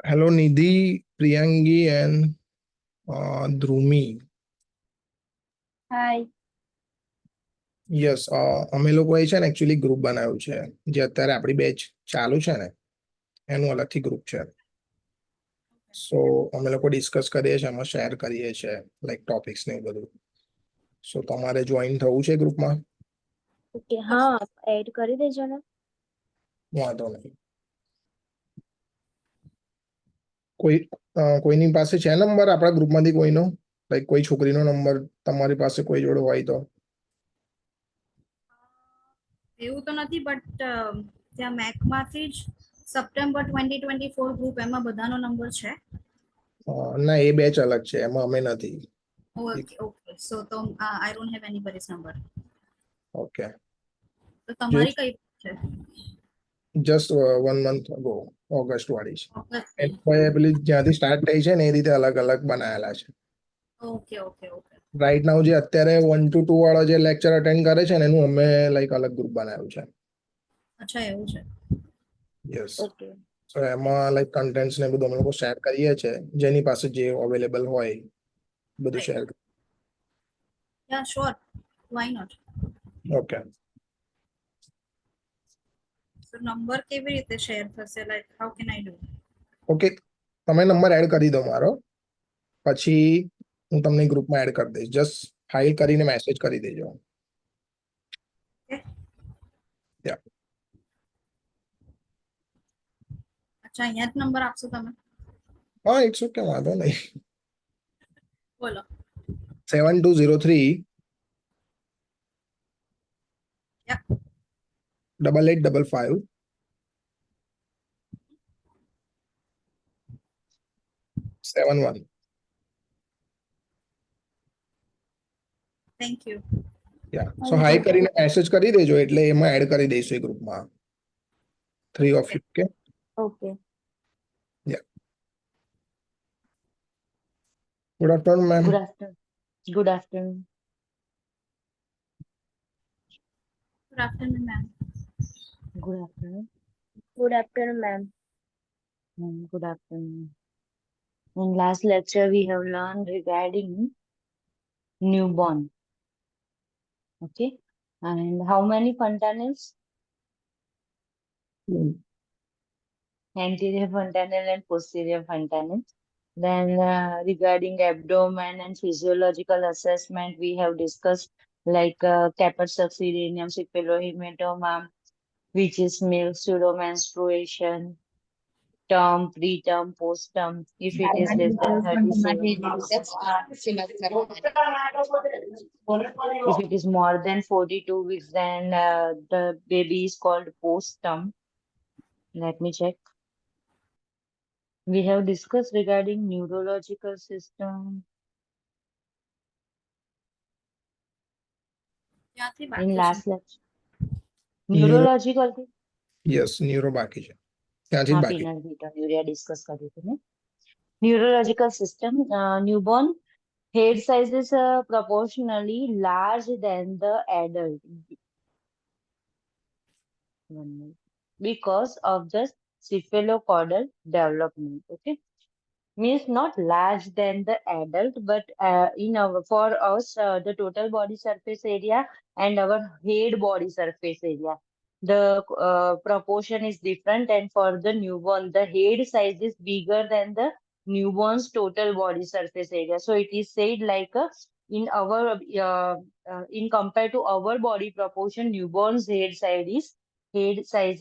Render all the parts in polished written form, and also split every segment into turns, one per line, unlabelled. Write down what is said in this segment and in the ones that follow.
Hello, Nidhi, Priyangi, and Dhrumi.
Hi.
Yes, અમે લોકોએ છે ને એકચ્યુઅલી ગ્રુપ બનાવ્યું છે જે અત્યારે આપણી બેચ ચાલુ છે ને એનું અલગથી ગ્રુપ છે. સો અમે લોકો ડિસ્કસ કરીએ છીએ, એમાં શેર કરીએ છીએ લાઈક ટોપિક્સ ને એવું બધું. સો તમારે જોઈન થવું છે ગ્રુપમાં?
ઓકે, હા, એડ કરી દેજો ને.
વાંધો નહીં. કોઈની પાસે છે નંબર આપણા ગ્રુપમાંથી કોઈનો, લાઈક કોઈ છોકરીનો નંબર તમારી પાસે કોઈ જોડે હોય તો?
એવું તો નથી, બટ ત્યાં મેકમાંથી જ સપ્ટેમ્બર 2024 ગ્રુપ એમાં બધાનો નંબર છે.
ના, એ બેચ અલગ છે, એમાં અમે નથી.
ઓકે ઓકે, સો તો I don't have anybody's number.
Okay.
તો તમારી કઈ છે?
જસ્ટ 1 મંથ અગો, ઓગસ્ટ વાળી છે.
ઓકે
પેલી જ્યાંથી સ્ટાર્ટ થઈ છે ને એ રીતે અલગ અલગ બનાયેલા છે.
Okay okay okay.
Right now જે અત્યારે 1 to 2 વાળો જે લેક્ચર અટેન્ડ કરે છે ને એનું અમે લાઈક અલગ ગ્રુપ બનાવ્યું છે.
અચ્છા, એવું છે.
યસ.
ઓકે.
તો એમાં લાઈક કન્ટેન્ટ્સ ને બધું અમે લોકો શેર કરીએ છીએ, જેની પાસે જે અવેલેબલ હોય બધું share.
Yeah sure, why not.
Okay.
તો નંબર કેવી રીતે શેર થશે, like how can I do?
Okay, તમે નંબર એડ કરી દો મારો, પછી હું તમને ગ્રુપમાં એડ કરી દઈશ. જસ્ટ હાઈ કરીને મેસેજ કરી દેજો.
અચ્છા, અહીંયા જ નંબર આપશો તમે?
હા, ઇટ્સ ઓકે, વાંધો નહીં.
બોલો.
7203
Yeah.
8855 71.
Thank you.
Yeah, so high કરીને મેસેજ કરી દેજો એટલે એમાં એડ કરી દઈશું એ ગ્રુપમાં. 3 of you. Okay.
Okay.
Good afternoon ma'am.
Good afternoon. Good afternoon.
Good afternoon ma'am.
Good afternoon. Good afternoon, ma'am. Good afternoon. In last lecture, we have learned regarding newborn. Okay. And how many fontanelles? Anterior fontanelle and posterior fontanelle. Then regarding abdomen and physiological assessment, we have discussed like caput subsidiarium, cephalohematoma, which is milk, pseudomenstruation, term, preterm, postterm, if it is less than 37 weeks. If it is more than 42 weeks, then the baby is called postterm. Let me check. We have discussed regarding neurological system.
ક્યાંથી
In
બાકી છે?
last lecture. Neurological thing?
Yes, neuro બાકી છે, ત્યાંથી જ બાકી.
peanut butter urea discuss કરી હતી ને. Neurological system, newborn head size is proportionally large than the adult. Because of the cephalocaudal development. Okay. Means not large than the adult, but for us, the total body surface area and our head body surface area, the proportion is different. And for the newborn, the head size is bigger than the newborn's total body surface area. So it is said like in compared to our body proportion, newborn's head size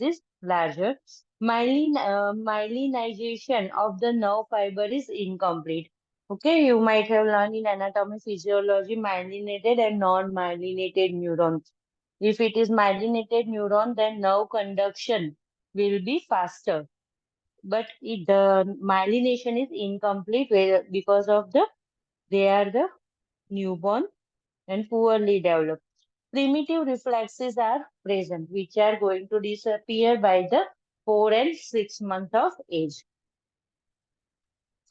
is larger. Myelinization of the nerve fiber is incomplete. Okay, you might have learned in anatomy, physiology, myelinated and non-myelinated neurons. If it is myelinated neuron, then nerve conduction will be faster. But the myelination is incomplete because of they are the newborn and poorly developed. Primitive reflexes are present, which are going to disappear by the 4 and 6 months of age.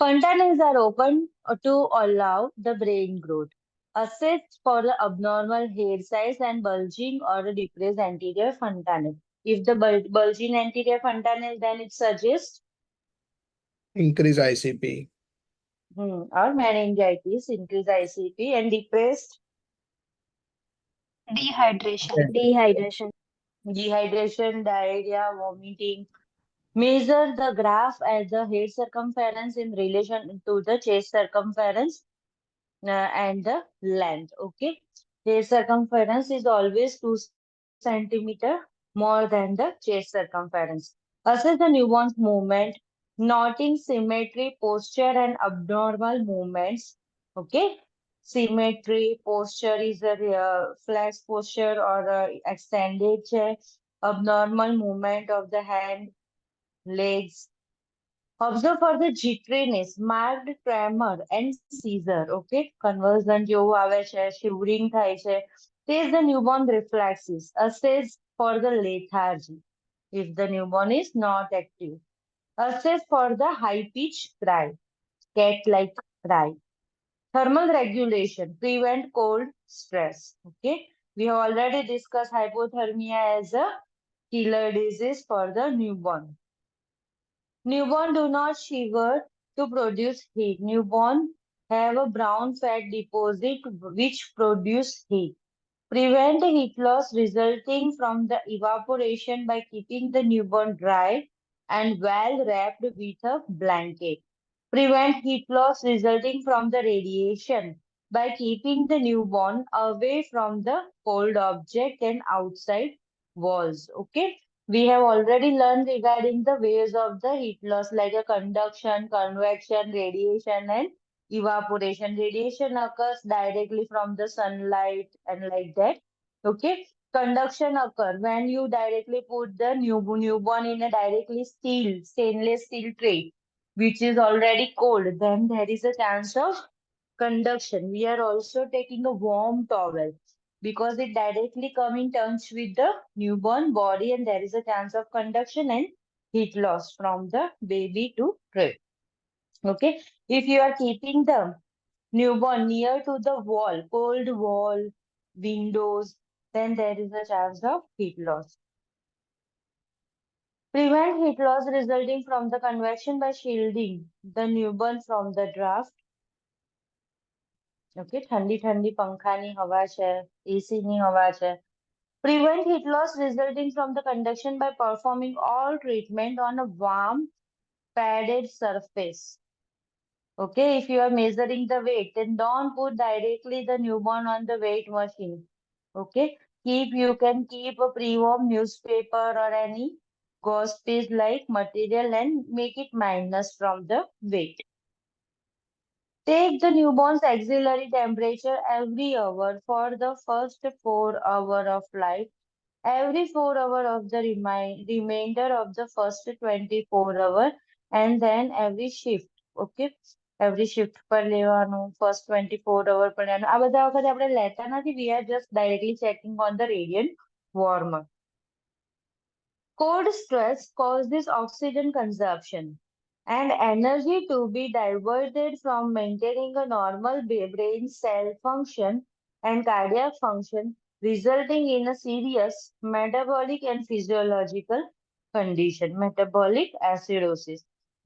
Fontanelles are open to allow the brain growth. Assessed for the abnormal head size and bulging or a depressed anterior fontanelle. If the bulging anterior fontanelle, then it suggests
increase ICP,
or meningitis, increase ICP, and depressed
Dehydration.
dehydration, diarrhea, vomiting. Measure the graph at the head circumference in relation to the chest circumference and the length. Okay, head circumference is always 2 centimeter more than the chest circumference. Assess the newborn's movement, noting symmetry, posture, and abnormal movements. Okay, symmetry, posture is a flat posture or extended chair, abnormal movement of the hand, legs. Observe for the jitteriness, marked tremor and seizure. Okay, convulsion જેવું આવે છે, shivering થાય છે. Test the newborn reflexes. Assess for the lethargy if the newborn is not active. Assess for the high pitched cry, cat-like cry. Thermal regulation, prevent cold stress. Okay, we have already discussed hypothermia as a killer disease for the newborn. Newborn do not shiver to produce heat. Newborn have a brown fat deposit which produce heat. Prevent heat loss resulting from the evaporation by keeping the newborn dry and well wrapped with a blanket. Prevent heat loss resulting from the radiation by keeping the newborn away from the cold object and outside walls. Okay. We have already learned regarding the ways of the heat loss like a conduction, convection, radiation, and evaporation. Radiation occurs directly from the sunlight and like that. Okay. Conduction occur when you directly put the newborn in a directly stainless steel tray, which is already cold. Then there is a chance of conduction. We are also taking a warm towel because it directly come in touch with the newborn body and there is a chance of conduction and heat loss from the baby to tray. Okay. If you are keeping the newborn near to the wall, cold wall, windows, then there is a chance of heat loss. Prevent heat loss resulting from the convection by shielding the newborn from the draft. Okay, ઠંડી પંખાની હવા છે, AC ની હવા છે. Prevent heat loss resulting from the conduction by performing all treatment on a warm padded surface. Okay, if you are measuring the weight, then don't put directly the newborn on the weight machine. Okay, you can keep a pre-warm newspaper or any gauze piece like material and make it minus from the weight. Take the newborn's axillary temperature every hour for the first 4 hours of life, every 4 hours of the remainder of the first 24 hours, and then every shift. Okay, every shift per લેવાનું, first 24 hours પર લેવાનું. આ બધા વખતે આપણે લેતા નથી. We are just directly checking on the radiant warmer. Cold stress causes oxygen consumption and energy to be diverted from maintaining a normal brain cell function and cardiac function, resulting in a serious metabolic and physiological condition, metabolic acidosis.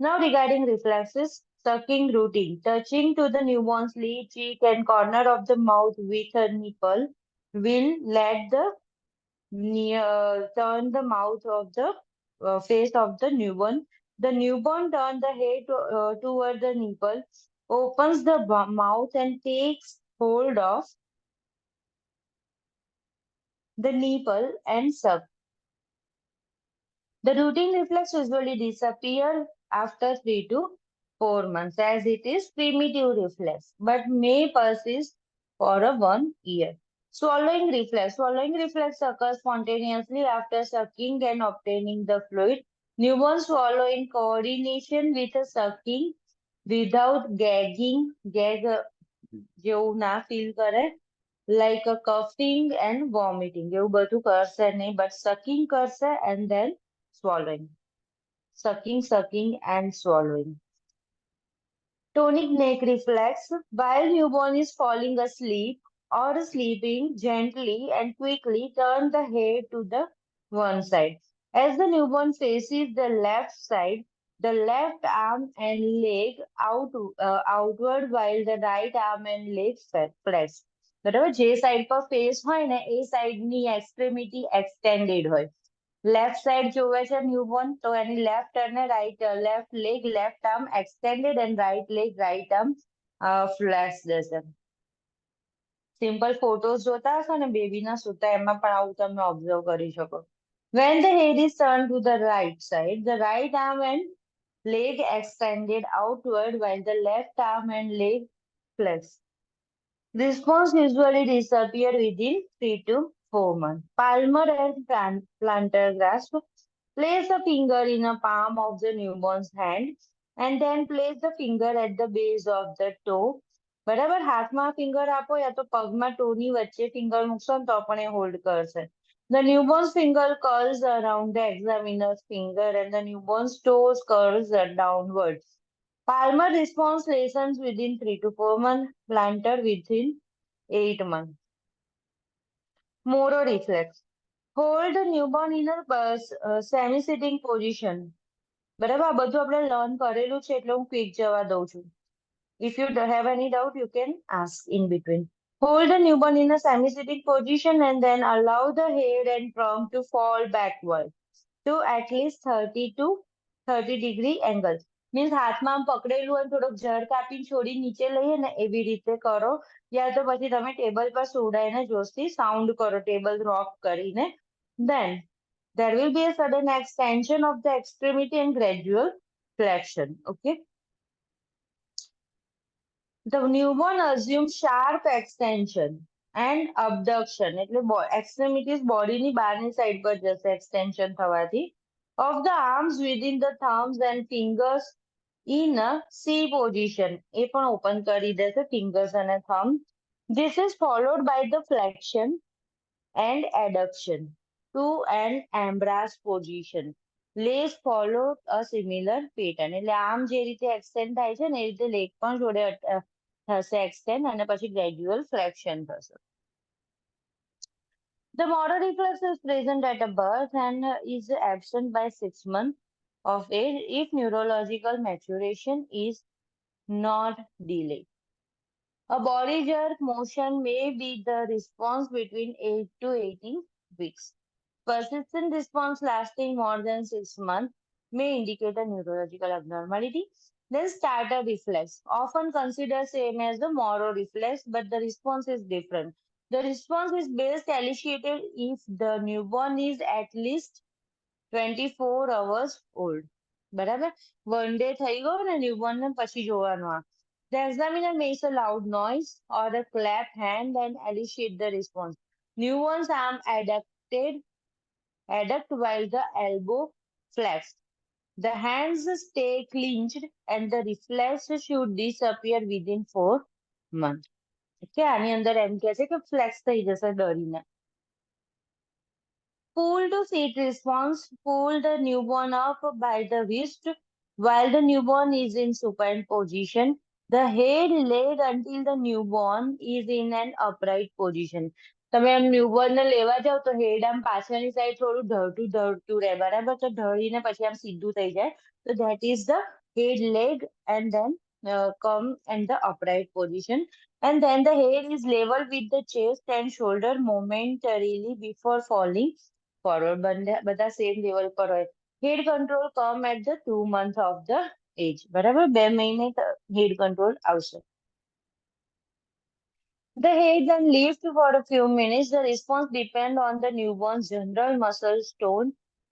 Now, regarding reflexes, sucking routine, touching to the newborn's lip, cheek, and corner of the mouth with a nipple will let the turn the mouth of the face of the newborn. The newborn turns the head toward the nipple, opens the mouth and takes hold of the nipple and suck. The routine reflex usually disappear after 3 to 4 months as it is primitive reflex but may persist for 1 year. Swallowing reflex. Swallowing reflex occurs spontaneously after sucking and obtaining the fluid. Newborn swallow in coordination with the sucking without gagging. Gag જેવું ના feel કરે. Like a coughing and vomiting. એવું બધું કરશે નહીં, but sucking કરશે and then swallowing. Sucking and swallowing. Tonic neck reflex. While newborn is falling asleep or sleeping, gently and quickly turn the head to the one side. As the newborn faces the left side, the left arm and leg outward while the right arm and leg flex. બરાબર, જે side પર face હોય ને એ સાઈડની extremity extended હોય. Left side જોવે છે ન્યૂબોર્ન તો એની લેફ્ટ અને right left leg left arm extended and right leg right arm flex જશે. સિમ્પલ ફોટોઝ જોતા હશો ને બેબીના સૂતા એમાં પણ આવું તમે ઓબ્ઝર્વ કરી શકો. When the head is turned to the right side, the right arm and leg extended outward while the left arm and leg flex. Response usually disappear within 3 to 4 months. Palmar and plantar grasp. Place the finger in the palm of the newborn's hand and then place the finger at the base of the toe. બરાબર, હાથમાં finger આપો યા તો પગમાં Tony વચ્ચે finger મૂકશો ને તો પણ એ હોલ્ડ કરશે. The newborn's finger curls around the examiner's finger and the newborn's toes curls downwards. Palmar response lessens within 3 to 4 months, plantar within 8 months. Moro reflex. Hold the newborn in a semi-sitting position. બરાબર, આ બધું આપણે learn કરેલું છે એટલે હું quick જવા દઉં છું. If you have any doubt, you can ask in between. Hold the newborn in a semi-sitting position and then allow the head and trunk to fall backward to at least 30 degree angle. Means હાથમાં આમ પકડેલું અને થોડોક જળ કાપીને છોડી નીચે લઈએ ને એવી રીતે કરો, યા તો પછી તમે ટેબલ પર સુવડાઈને જોરથી સાઉન્ડ કરો ટેબલ રોક કરીને. Then there will be a sudden extension of the extremity and gradual flexion. Okay. The newborn assumes sharp extension and abduction. એટલે extremities બોડીની બહારની સાઈડ પર જશે extension થવાથી. Of the arms within the thumbs and fingers in a C position. એ પણ open કરી દેશે fingers અને thumb. This is followed by the flexion and adduction to an embrace position. Legs follow a similar pattern. એટલે આમ જે રીતે extend થાય છે ને એ રીતે leg પણ જોડે થશે extend અને પછી gradual flexion થશે. The motor reflex is present at a birth and is absent by 6 months of age if neurological maturation is not delayed. A body jerk motion may be the response between 8 to 18 weeks. Persistent response lasting more than 6 months may indicate a neurological abnormality. Then starter reflex, often considered same as the Moro reflex, but the response is different. The response is best elicited if the newborn is at least 24 hours old. બરાબર, one day થઈ ગયો ને newborn ને પછી જોવાનું આ. The examiner makes a loud noise or a clap hand and elicit the response. Newborn's arm adduct while the elbow flexed. The hands stay clenched and the reflex should disappear within 4 months. Okay, આની અંદર એમ કહે છે કે flex થઈ જશે ડરીને. Pull to seat response. Pull the newborn up by the wrist while the newborn is in supine position. The head laid until the newborn is in an upright position. તમે આમ newborn ને લેવા જાવ તો હેડ આમ પાછળની સાઈડ થોડું ઢળતું રહે, બરાબર, તો ઢળીને પછી આમ સીધું થઈ જાય. તો that is the head leg and then come in the upright position. And then the head is level with the chest and shoulder momentarily before falling forward. બધા same level પર હોય. Head control come at the 2 months of the age. બરાબર, 2 મહિને head control આવશે. The head then lift for a few minutes. The response depends on the newborn's general muscle tone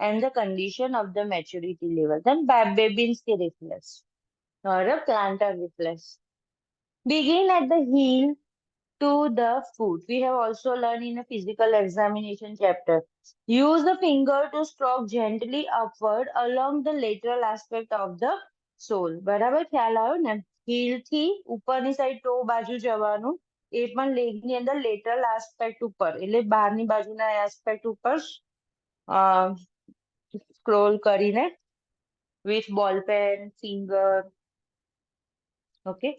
and the condition of the maturity level. Then Babinski reflex or a plantar reflex. Begin at the heel to the foot. We have also learned in a physical examination chapter. Use the finger to stroke gently upward along the lateral aspect of the sole. બરાબર, ખ્યાલ આવ્યો ને? heel થી ઉપરની side ટો બાજુ જવાનું, એ પણ leg ની અંદર લેટરલ આસ્પેક્ટ ઉપર, એટલે બહારની બાજુના આસ્પેક્ટ ઉપર સ્ક્રોલ કરીને with ball pen, finger. Okay.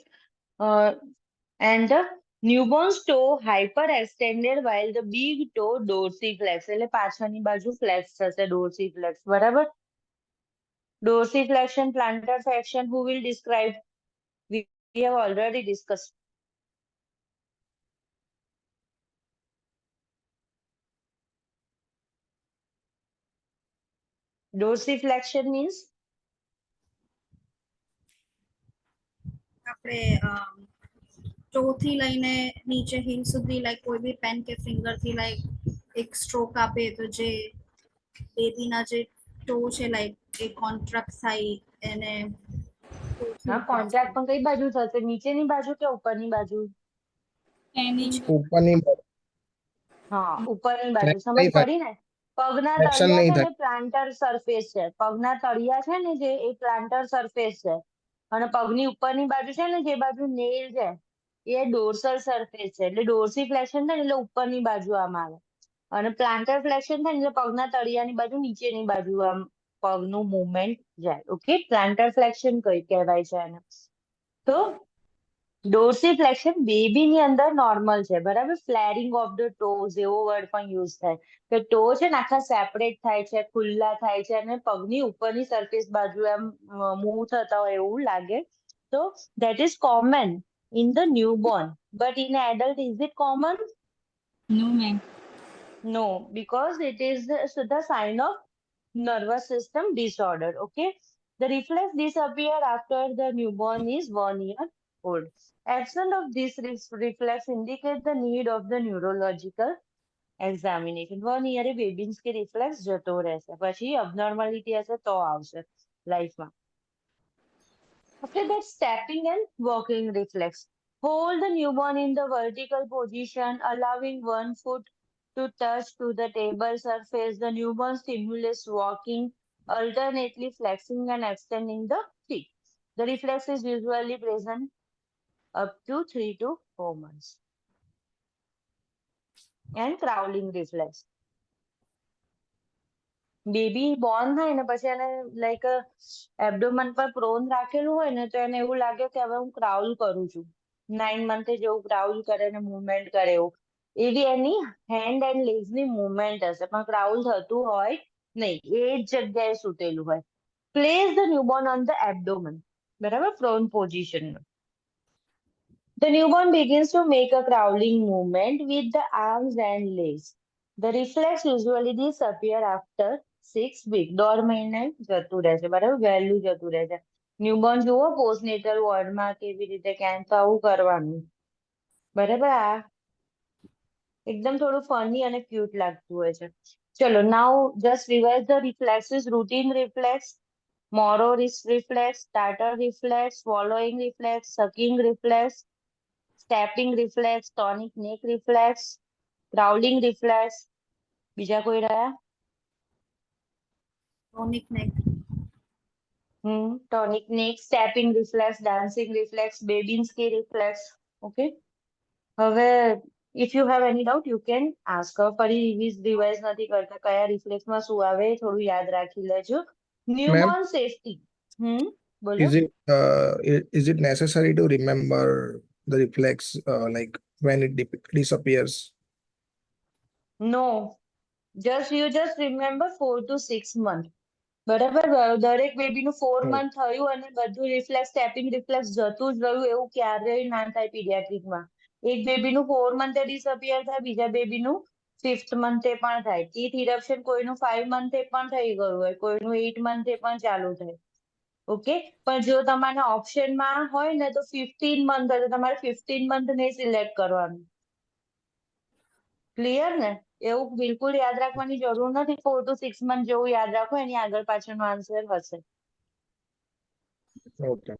And the newborn's toe hyperextended while the big toe dorsiflex. એટલે પાછળની બાજુ flex થશે dorsiflex. બરાબર. Dorsiflexion, plantar flexion, who will describe? We have already discussed. Dorsiflexion means
આપણે toe થી લઈને નીચે હીલ સુધી લાઈક કોઈ બી પેન કે ફિંગર થી લાઈક એક સ્ટ્રોક આપે તો જે બેબીના જે ટો છે લાઈક એ કોન્ટ્રાક્ટ થાય એને toe થી
હા, કોન્ટ્રાક્ટ પણ કઈ બાજુ થશે? નીચેની બાજુ કે ઉપરની બાજુ?
એની જ
ઉપરની
હા, ઉપરની બાજુ.
flexion
સમજ
નહીં થાય
પડી ને? પગના
flexion
તળિયા
નહીં
છે ને
થાય
પ્લાન્ટર સરફેસ છે. પગના તળિયા છે ને જે એ પ્લાન્ટર સરફેસ છે. અને પગની ઉપરની બાજુ છે ને જે બાજુ નેલ છે એ ડોર્સલ સરફેસ છે. એટલે ડોર્સીફ્લેક્શન થાય ને એટલે ઉપરની બાજુ આમ આવે. અને પ્લાન્ટર ફ્લેક્શન થાય ને એટલે પગના તળિયાની બાજુ નીચેની બાજુ આમ પગનું મૂવમેન્ટ જાય. ઓકે, પ્લાન્ટર ફ્લેક્શન કઈ કહેવાય છે એને. તો ડોર્સીફ્લેક્શન બેબીની અંદર નોર્મલ છે, બરાબર. ફ્લેરિંગ ઓફ ધ ટોઝ એવો વર્ડ પણ યુઝ થાય કે ટો છે ને આખા સેપરેટ થાય છે, ખુલ્લા થાય છે અને પગની ઉપરની સરફેસ બાજુ એમ મૂવ થતા હોય એવું લાગે. તો that is common in the newborn, but in adult is it common?
No, ma'am.
No, because it is the sign of nervous system disorder. Okay, the reflex disappear after the newborn is 1 year old. Absence of this reflex indicate the need of the neurological examination. 1 year એ બેબીન્સ કે reflex જતો રહેશે, પછી અબનોર્માલિટી હશે તો આવશે લાઈફમાં. After that, stepping and walking reflex. Hold the newborn in the vertical position, allowing one foot to touch to the table surface. The newborn stimulates walking, alternately flexing and extending the feet. The reflex is usually present up to 3 to 4 months. And crawling reflex. Baby Born થાય ને પછી એને like એબ્ડોમન પર prone રાખેલું હોય ને તો એને એવું લાગે કે હવે હું ક્રાઉલ કરું છું. 9 મંથે જેવું ક્રાઉલ કરે ને મૂવમેન્ટ કરે એવું. એવી એની હેન્ડ એન્ડ લેગ્સ ની મૂવમેન્ટ હશે, પણ ક્રાઉલ થતું હોય નહીં. એ જ જગ્યાએ સૂતેલું હોય. Place the newborn on the abdomen, બરાબર, પ્રોન પોઝિશનમાં. The newborn begins to make a crawling movement with the arms and legs. The reflex usually disappear after 6 weeks. 1.5 મહિને જતું રહેશે, બરાબર, વહેલું જતું રહેશે. ન્યૂબોર્ન જુઓ પોસ્ટનેટલ વોર્ડમાં કેવી રીતે ક્યાંક આવું કરવાનું, બરાબર. આ એકદમ થોડું ફની અને ક્યુટ લાગતું હોય છે. ચલો, now just revise the reflexes. Routine reflex, Moro reflex, starter reflex, swallowing reflex, sucking reflex, stepping reflex, tonic neck reflex, crawling reflex. બીજા કોઈ રહ્યા?
ટોનિક નેક
Tonic neck, stepping reflex, dancing reflex, Babinski reflex. Okay. હવે if you have any doubt you can ask. ફરી revise નથી કરતા કયા રિફ્લેક્સમાં શું આવે એ થોડું યાદ રાખી લેજો. Newborn safety. બોલો.
is it necessary to remember the reflex like when it disappears?
No, you just remember 4 to 6 months. બરાબર. દરેક બેબીનું 4 મંથ થયું અને બધું રિફ્લેક્સ સ્ટેપિંગ રિફ્લેક્સ જતું જ રહ્યું એવું ક્યારેય ના થાય પીડિયાટ્રિકમાં. એક બેબીનું 4 મંથે ડિસઅપિયર થાય, બીજા બેબીનું 5th મંથે પણ થાય. ટીથ ઇરપ્શન કોઈનું 5 મંથે પણ થઈ ગયું હોય, કોઈનું 8 મંથે પણ ચાલુ થાય. ઓકે, પણ જો તમારા ઓપ્શનમાં હોય ને તો 15 મંથ હોય તો તમારે 15 મંથને સિલેક્ટ કરવાનું. ક્લિયર ને? એવું બિલકુલ યાદ રાખવાની જરૂર નથી. 4 to 6 મંથ જેવું યાદ રાખો, એની આગળ પાછળનો આન્સર હશે.
Okay.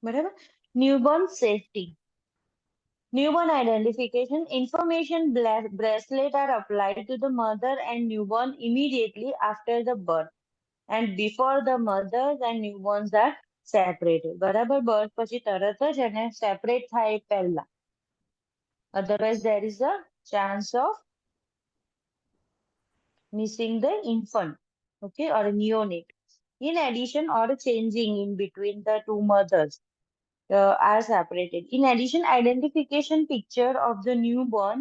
બરાબર. Newborn safety. Newborn identification. Information bracelet are applied to the mother and newborn immediately after the birth and before the mothers and newborns are separated. બરાબર. બર્થ પછી તરત જ એને સેપરેટ થાય પહેલા. Otherwise there is a chance of missing the infant, okay, or a neonate. In addition, or changing in between the two mothers are separated. In addition, identification picture of the newborn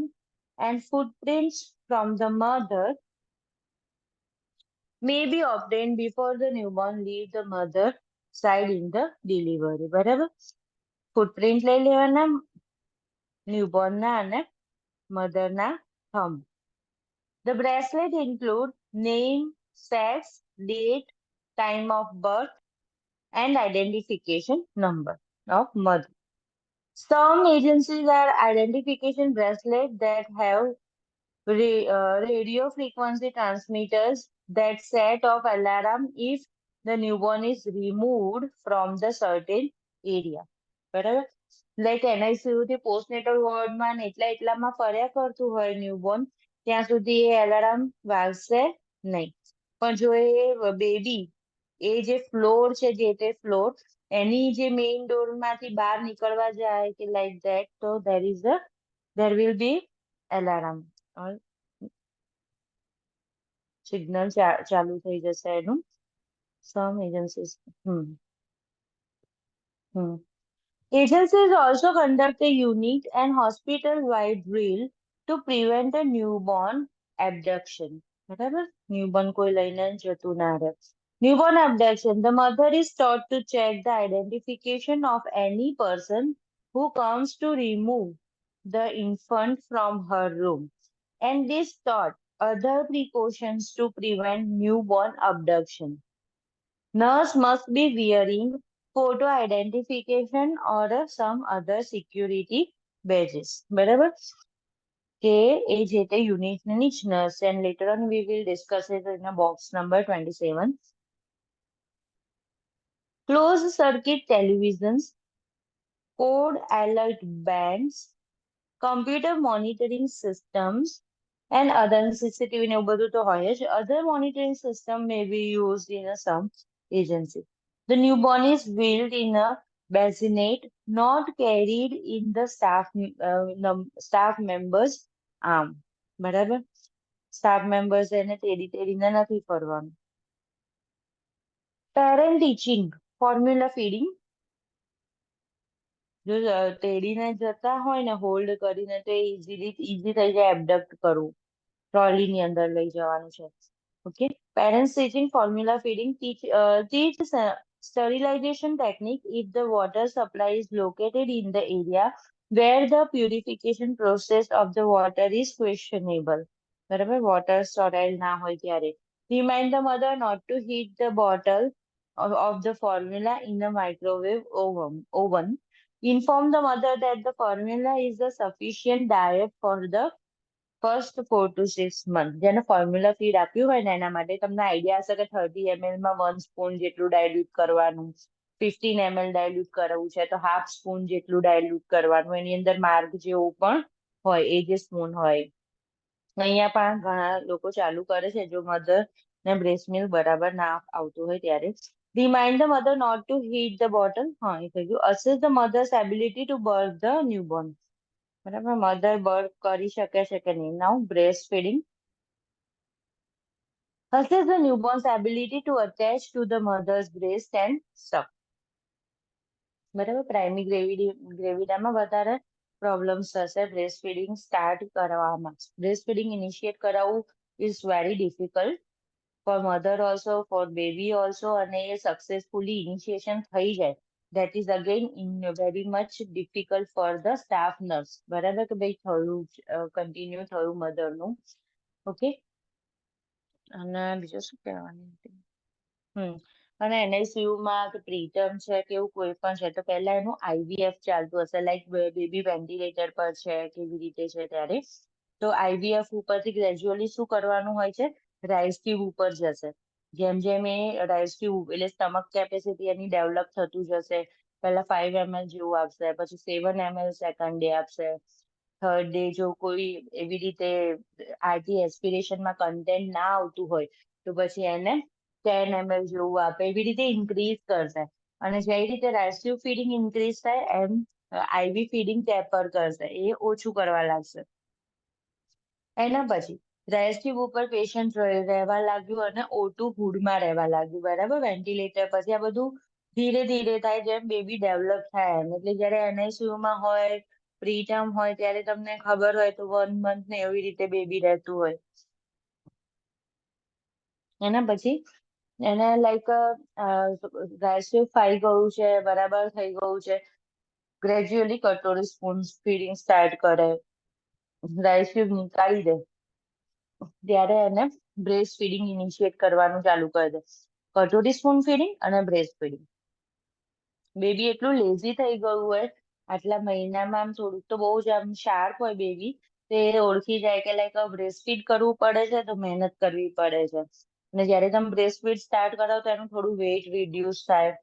and footprints from the mother may be obtained before the newborn leave the mother side in the delivery. બરાબર? Footprint લઈ લેવાના ન્યૂબોર્નના અને મધરના thumb. The bracelet include name, sex, date, time of birth, and identification number of mother. Some agencies are identification bracelets that have radio frequency transmitters that set off alarm if the newborn is removed from the certain area. બરાબર? Like NICU થી postnatal વોર્ડમાં ને એટલામાં ફર્યા કરતું હોય newborn ત્યાં સુધી એ અલાર્મ વાગશે નહીં. પણ જો એ બેબી એ જે ફ્લોર છે જે તે ફ્લોર એની જે મેઇન ડોર માંથી બહાર નીકળવા જાય કે લાઈક ધેટ તો there will be alarm. Signal ચાલુ થઈ જશે એનું. Some agencies. Agencies also conduct a unique and hospital-wide drill to prevent a newborn abduction. બરાબર? Newborn કોઈ લઈને જતું ના રહે. Newborn abduction. The mother is taught to check the identification of any person who comes to remove the infant from her room. And this taught other precautions to prevent newborn abduction. Nurse must be wearing photo identification or some other security badges. બરાબર? કે એ જે તે યુનિટની જ nurse, and later on we will discuss it in a box number 27. Closed circuit televisions, code alert bands, computer monitoring systems, and other CCTV ને એવું બધું તો હોય જ. Other monitoring system may be used in some agency. The newborn is wheeled in a bassinet, not carried in the staff members' arm. બરાબર? Staff members એને તેડીને નથી ફરવાનું. Parent teaching, formula feeding. જો તેડીને જતા હોય ને હોલ્ડ કરીને તો ઈઝી થઈ જાય એબડક્ટ કરવું. ટ્રોલીની અંદર લઈ જવાનું છે. Okay. Parents teaching formula feeding. Teach sterilization technique if the water supply is located in the area where the purification process of the water is questionable. બરાબર? Water sterile ના હોય ત્યારે. Remind the mother not to heat the bottle of the formula in the microwave oven. Inform the mother that the formula is a sufficient diet for the first 4 to 6 months. જેને formula feed આપ્યું હોય ને એના માટે તમને idea હશે કે 30 ml માં 1 સ્પૂન જેટલું ડાયલ્યુટ કરવાનું, 15 ml ડાયલ્યુટ કરવું છે તો હાફ સ્પૂન જેટલું ડાયલ્યુટ કરવાનું. એની અંદર માર્ક જેવું પણ હોય એ જે સ્પૂન હોય. અહીંયા પણ ઘણા લોકો ચાલુ કરે છે જો મધર ને બ્રેસ્ટ મિલ્ક બરાબર ના આવતું હોય ત્યારે. Remind the mother not to heat the bottle. હા એ થઈ ગયું. Assess the mother's ability to birth the newborn. બરાબર? મધર બર્થ કરી શકે છે કે નહીં. Now breast feeding. Assess the newborn's ability to attach to the mother's breast and suck. બરાબર? પ્રાઇમરી ગ્રેવિડામાં વધારે પ્રોબ્લેમ્સ થશે બ્રેસ્ટ ફીડિંગ સ્ટાર્ટ કરવામાં. બ્રેસ્ટ ફીડિંગ ઇનિશિએટ કરાવવું is very difficult for mother also, for baby also, અને એ successfully initiation થઈ જાય that is again very much difficult for the staff nurse. બરાબર? કે ભાઈ થયું કન્ટિન્યુ થયું મધરનું. ઓકે. અને બીજું શું કહેવાનું હતું? અને NICU માં કે પ્રીટર્મ છે કે એવું કોઈ પણ છે તો પહેલા એનું IVF ચાલતું હશે, લાઈક બેબી વેન્ટિલેટર પર છે કેવી રીતે છે ત્યારે. તો IVF ઉપરથી ગ્રેજ્યુઅલી શું કરવાનું હોય છે? રાઇસ ટ્યુબ ઉપર જશે. જેમ જેમ એ રાઇસ ટ્યુબ એટલે સ્ટમક કેપેસિટી એની ડેવલપ થતું જશે. પહેલા 5 ml જેવું આપશે, પછી 7 ml સેકન્ડ ડે આપશે, થર્ડ ડે જો કોઈ એવી રીતે આરટી એસ્પિરેશનમાં કન્ટેન્ટ ના આવતું હોય તો પછી એને 10 ml જેવું આપે. એવી રીતે ઇન્ક્રીઝ કરશે. અને જે રીતે રેસ્ક્યુ ફીડિંગ ઇન્ક્રીઝ થાય એમ IV ફીડિંગ ટેપર કરશે, એ ઓછું કરવા લાગશે. એના પછી રેસ્ક્યુ ઉપર પેશન્ટ રહેવા લાગ્યું અને O2 હુડમાં રહેવા લાગ્યું. બરાબર? વેન્ટિલેટર પછી આ બધું ધીરે ધીરે થાય જેમ બેબી ડેવલપ થાય એમ. એટલે જયારે NICU માં હોય પ્રીટર્મ હોય ત્યારે તમને ખબર હોય તો 1 month ને એવી રીતે બેબી રહેતું હોય. એના પછી એને લાઈક રાઇસ 5 ગયું છે, બરાબર થઈ ગયું છે, ગ્રેજ્યુઅલી કટોરી સ્પૂન ફીડિંગ સ્ટાર્ટ કરે, રાઇસ નીકાળી દે, ત્યારે એને બ્રેસ્ટ ફીડિંગ ઇનિશિયેટ કરવાનું ચાલુ કરી દે. કટોરી સ્પૂન ફીડિંગ અને બ્રેસ્ટ ફીડિંગ. બેબી એટલું લેઝી થઈ ગયું હોય આટલા મહિનામાં, આમ થોડુંક તો બહુ જ આમ શાર્પ હોય બેબી, તે ઓળખી જાય કે લાઈક બ્રેસ્ટ ફીડ કરવું પડે છે તો મહેનત કરવી પડે છે. અને જ્યારે તમે બ્રેસ્ટ ફીડ સ્ટાર્ટ કરો તો એનું થોડું વેઇટ રિડ્યુસ થાય,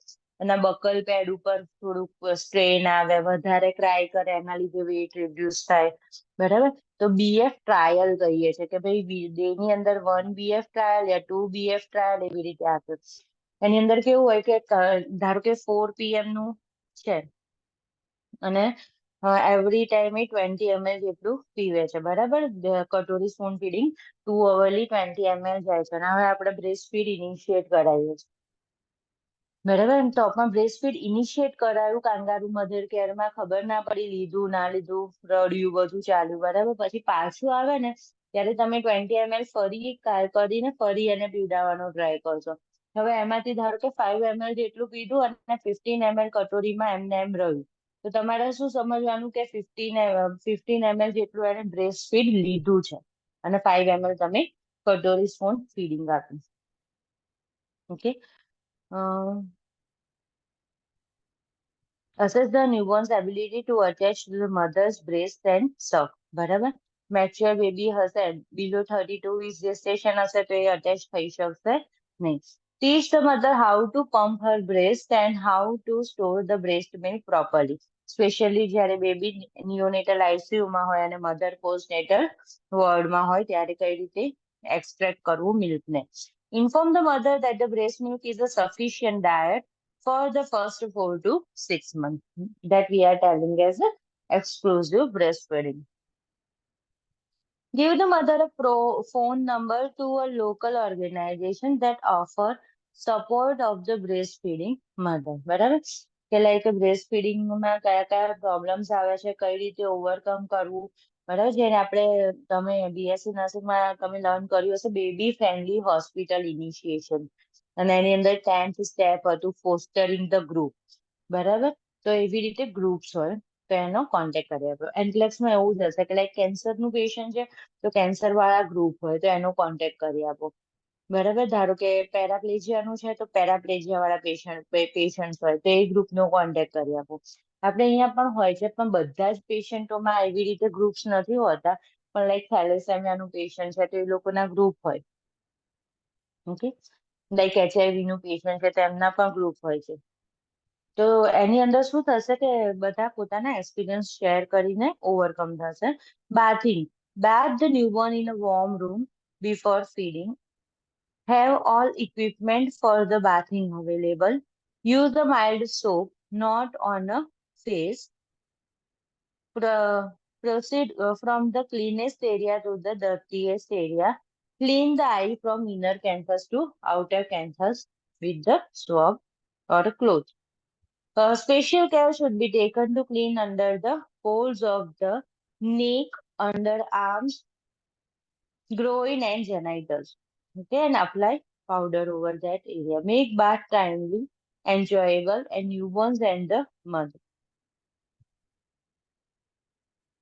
એના બકલ પેડ ઉપર થોડુંક સ્ટ્રેન આવે, વધારે ક્રાય કરે એના લીધે વેઇટ રિડ્યુસ થાય, બરાબર. તો બીએફ ટ્રાયલ કહીએ છીએ કે ભાઈ ડેની અંદર 1 BF ટ્રાયલ યા 2 BF ટ્રાયલ એવી રીતે આપે. એની અંદર કેવું હોય કે ધારો કે 4 PM નું છે અને એવરી ટાઈમે 20 ml જેટલું પીવે છે, બરાબર. કટોરી સ્પૂન ફીડિંગ 2 અવરલી 20 ml જાય છે અને હવે આપણે બ્રેસ્ટ ફીડ ઇનિશિયેટ કરાવીએ છીએ, બરાબર. તો પણ બ્રેસ્ટ ફીડ ઇનિશિયેટ કરાયું કાંગારૂ મધર કેરમાં, ખબર ના પડી, લીધું ના લીધું, રડ્યું, બધું ચાલ્યું, બરાબર. પછી પાછું આવે ને ત્યારે તમે 20 ml ફરી કરીને ફરી એને પીવડાવવાનો ટ્રાય કરશો. હવે એમાંથી ધારો કે 5 ml જેટલું પીધું અને 15 ml કટોરીમાં એમને એમ રહ્યું, તો તમારે શું સમજવાનું કે 15 ml જેટલું એને બ્રેસ્ટ ફીડ લીધું છે અને 5 ml તમે કટોરી સ્પૂન ફીડિંગ આપી. Okay. Assess the newborn's ability to attach to the mother's breast and suck. બરાબર. મેચ્યોર બેબી હશે, બિલો 32 વીક gestation હશે તો એ અટેચ થઈ શકશે નહીં. Teach the mother how to pump her breast and how to store the breast milk properly. Specially જ્યારે baby neonatal આઈસીયુમાં હોય અને મધર પોસ્ટનેટલ વોર્ડમાં હોય ત્યારે કઈ રીતે એક્સટ્રેક્ટ કરવું મિલ્કને. Inform the mother that the breast milk is a sufficient diet for the first 4 to 6 months that we are telling as a exclusive breastfeeding. Give the mother a phone number to a local organization that offer support of the breastfeeding mother. બરાબર. કે like બ્રેસ્ટફીડિંગમાં કયા કયા problems આવે છે, કઈ રીતે overcome કરવું, બરાબર. જેને આપણે તમે BSc નર્સિંગમાં તમે લર્ન કર્યું હશે, બેબી ફ્રેન્ડલી હોસ્પિટલ ઇનિશિએશન, અને એની અંદર 10th સ્ટેપ હતું ફોસ્ટરિંગ ધ ગ્રુપ, બરાબર. તો એવી રીતે ગ્રુપ્સ હોય તો એનો કોન્ટેક્ટ કરી આપો. એન્કલેક્સમાં એવું જ હશે કે લાઈક કેન્સરનું પેશન્ટ છે તો કેન્સર વાળા ગ્રુપ હોય તો એનો કોન્ટેક્ટ કરી આપો, બરાબર. ધારો કે પેરાપ્લેજિયાનું છે તો પેરાપ્લેજિયા વાળા પેશન્ટ હોય તો એ ગ્રુપનો કોન્ટેક્ટ કરી આપો. આપણે અહીંયા પણ હોય છે પણ બધા જ પેશન્ટોમાં એવી રીતે ગ્રુપ્સ નથી હોતા, પણ લાઈક થેલેસેમિયાનું પેશન્ટ છે તો એ લોકોના ગ્રુપ હોય. ઓકે. લાઈક HIV નું પેશન્ટ છે તેમના પણ ગ્રુપ હોય છે. તો એની અંદર શું થશે કે બધા પોતાના એક્સપિરિયન્સ શેર કરીને ઓવરકમ થશે. Bathing. Bath the newborn in a warm room before feeding. Have all equipment for the bathing available. Use the mild soap, not on a face. Proceed from the cleanest area to the dirtiest area. Clean the eye from inner canthus to outer canthus with the swab or a cloth. Special care should be taken to clean under the folds of the neck, underarms, groin and genitals. Okay, and apply powder over that area. Make bath timely, enjoyable, and newborns and the mother.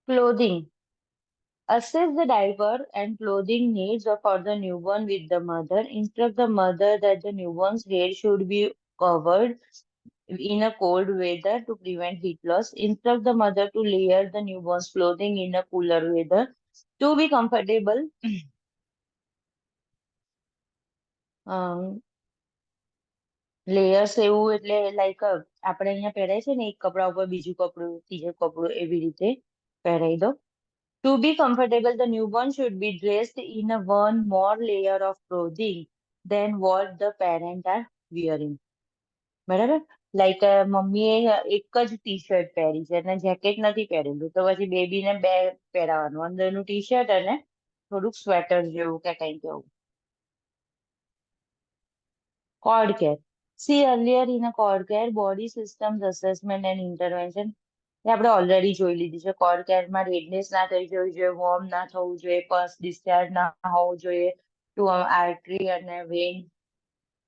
Clothing. Assess the diaper and clothing needs for the newborn with the mother. Instruct the mother that the newborn's hair should be covered in a cold weather to prevent heat loss. Instruct the mother to layer the newborn's clothing in a cooler weather to be comfortable. Layers એવું એટલે like આપણે અહીંયા પહેરાય છે ને એક કપડા ઉપર બીજું કપડું, ત્રીજું કપડું, એવી રીતે પહેરાઈ દો. To be comfortable, the newborn should be dressed in a one more layer of clothing than what the parent are wearing. બરાબર. લાઈક મમ્મીએ એક જ ટી-શર્ટ પહેરી છે અને જેકેટ નથી પહેરેલું તો પછી બેબીને બે પહેરાવાનું, અંદરનું ટી-શર્ટ અને થોડુંક સ્વેટર જેવું કે કંઈક એવું. Cord care. See earlier in a cord care, body systems assessment and intervention. એ આપણે ઓલરેડી જોઈ લીધી છે. કોર્ડ કેરમાં રેડનેસ ના થઈ જવી જોઈએ, વોર્મ ના થવું જોઈએ, પસ ડિસ્ચાર્જ ના હોવું જોઈએ, ટુ આર્ટરી અને vein,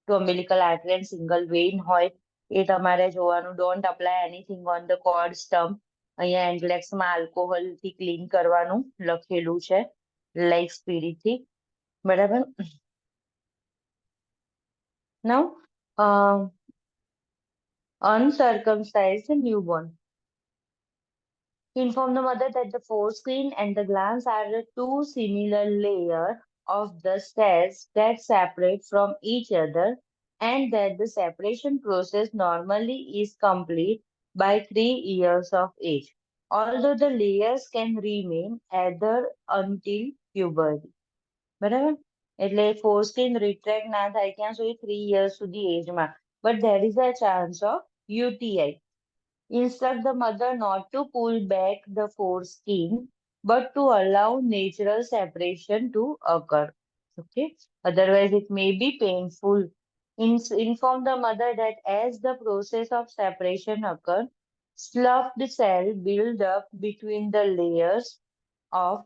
two umbilical artery and single vein હોય એ તમારે જોવાનું. Don't apply anything on the cord stump. અહીંયા એન્ગ્લેક્સમાં આલ્કોહોલ થી ક્લીન કરવાનું લખેલું છે, લાઈક સ્પિરિટ થી. બરાબર. નાઉ uncircumcised newborn. Inform the mother that the foreskin and the glans are the two similar layers of the cells that separate from each other, and that the separation process normally is complete by 3 years of age, although the layers can remain either until puberty. બરાબર. એટલે foreskin retract ના થાય ત્યાં સુધી 3 years સુધી એજમાં, but there is a chance of UTI. Instruct the mother not to pull back the foreskin, but to allow natural separation to occur. Okay. Otherwise, it may be painful. Inform the mother that as the process of separation occurs, sloughed cell build up between the layers of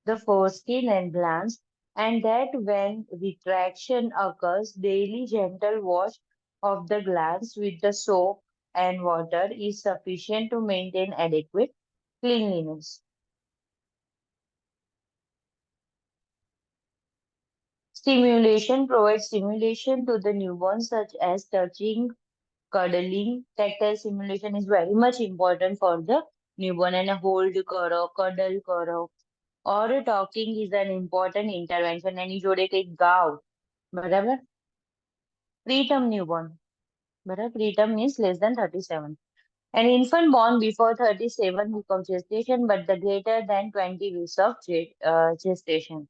the foreskin and glands, and that when retraction occurs, daily gentle wash of the glands with the soap and water is sufficient to maintain adequate cleanliness. Stimulation provides stimulation to the newborn, such as touching, cuddling. Tactile stimulation is very much important for the newborn, and a hold karo, cuddle karo, or talking is an important intervention. એની જોડે કંઈક ગાવ. બરાબર. Preterm newborn. બરાબર. Preterm means less than 37. An infant born before 37 weeks of gestation, but the greater than 20 weeks of gestation.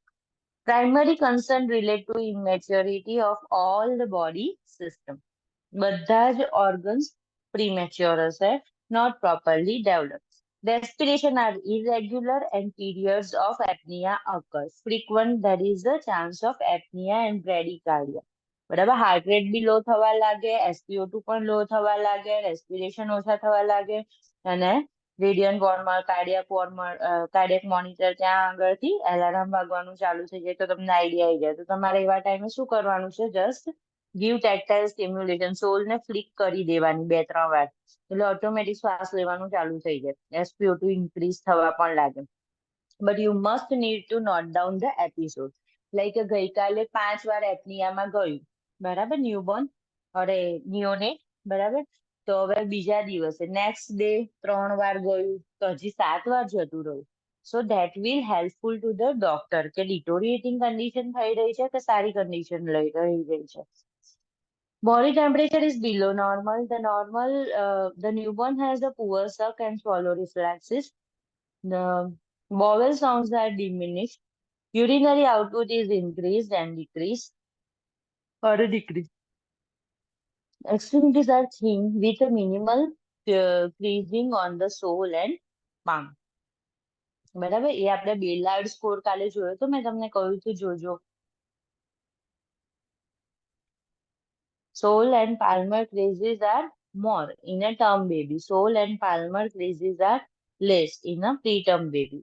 Primary concern relate to immaturity of all the body system. બધા જ organs premature હશે, not properly developed. Respiration are irregular and periods of apnea occur. Frequent, there is a chance of apnea and bradycardia. બરાબર. Heart rate બી લો થવા લાગે, SpO2 પણ લો થવા લાગે, respiration ઓછા થવા લાગે, અને રેડિયન્ટ વોર્મર, કાર્ડિયક મોનિટર ત્યાં આગળથી એલાર્મ વાગવાનું ચાલુ થઈ જાય તો તમને આઈડિયા આવી જાય. તો તમારે એવા ટાઈમે શું કરવાનું છે? Just give tactile stimulation. સોલને ફ્લિક કરી દેવાની 2-3 વાર, એટલે ઓટોમેટિક શ્વાસ લેવાનું ચાલુ થઈ જાય. SpO2 ઇન્ક્રીઝ થવા પણ લાગે. But you must need to note down the episode. Like ગઈકાલે 5 વાર એપનિયામાં ગયું. બરાબર. ન્યૂબોર્ન અરે નિયોનેટ. બરાબર. તો હવે બીજા દિવસે નેક્સ્ટ ડે 3 વાર ગયું, તો હજી 7 વાર જતું રહ્યું. So that will helpful to the doctor કે deteriorating condition થઈ રહી છે કે સારી condition રહી રહી છે. Body temperature is below normal. The newborn has a poor suck and swallow reflexes. The vowel sounds are diminished. Urinary output is increased and decreased or decreased. Extremities are thin with a minimal creasing on the sole and palm. બરાબર. એ આપણે બેલાર્ડ score કાલે જોયો તો, મેં તમને કહ્યું હતું જોજો. Sole and palmar creases are more in a term baby. Sole and palmar creases are less in a preterm baby.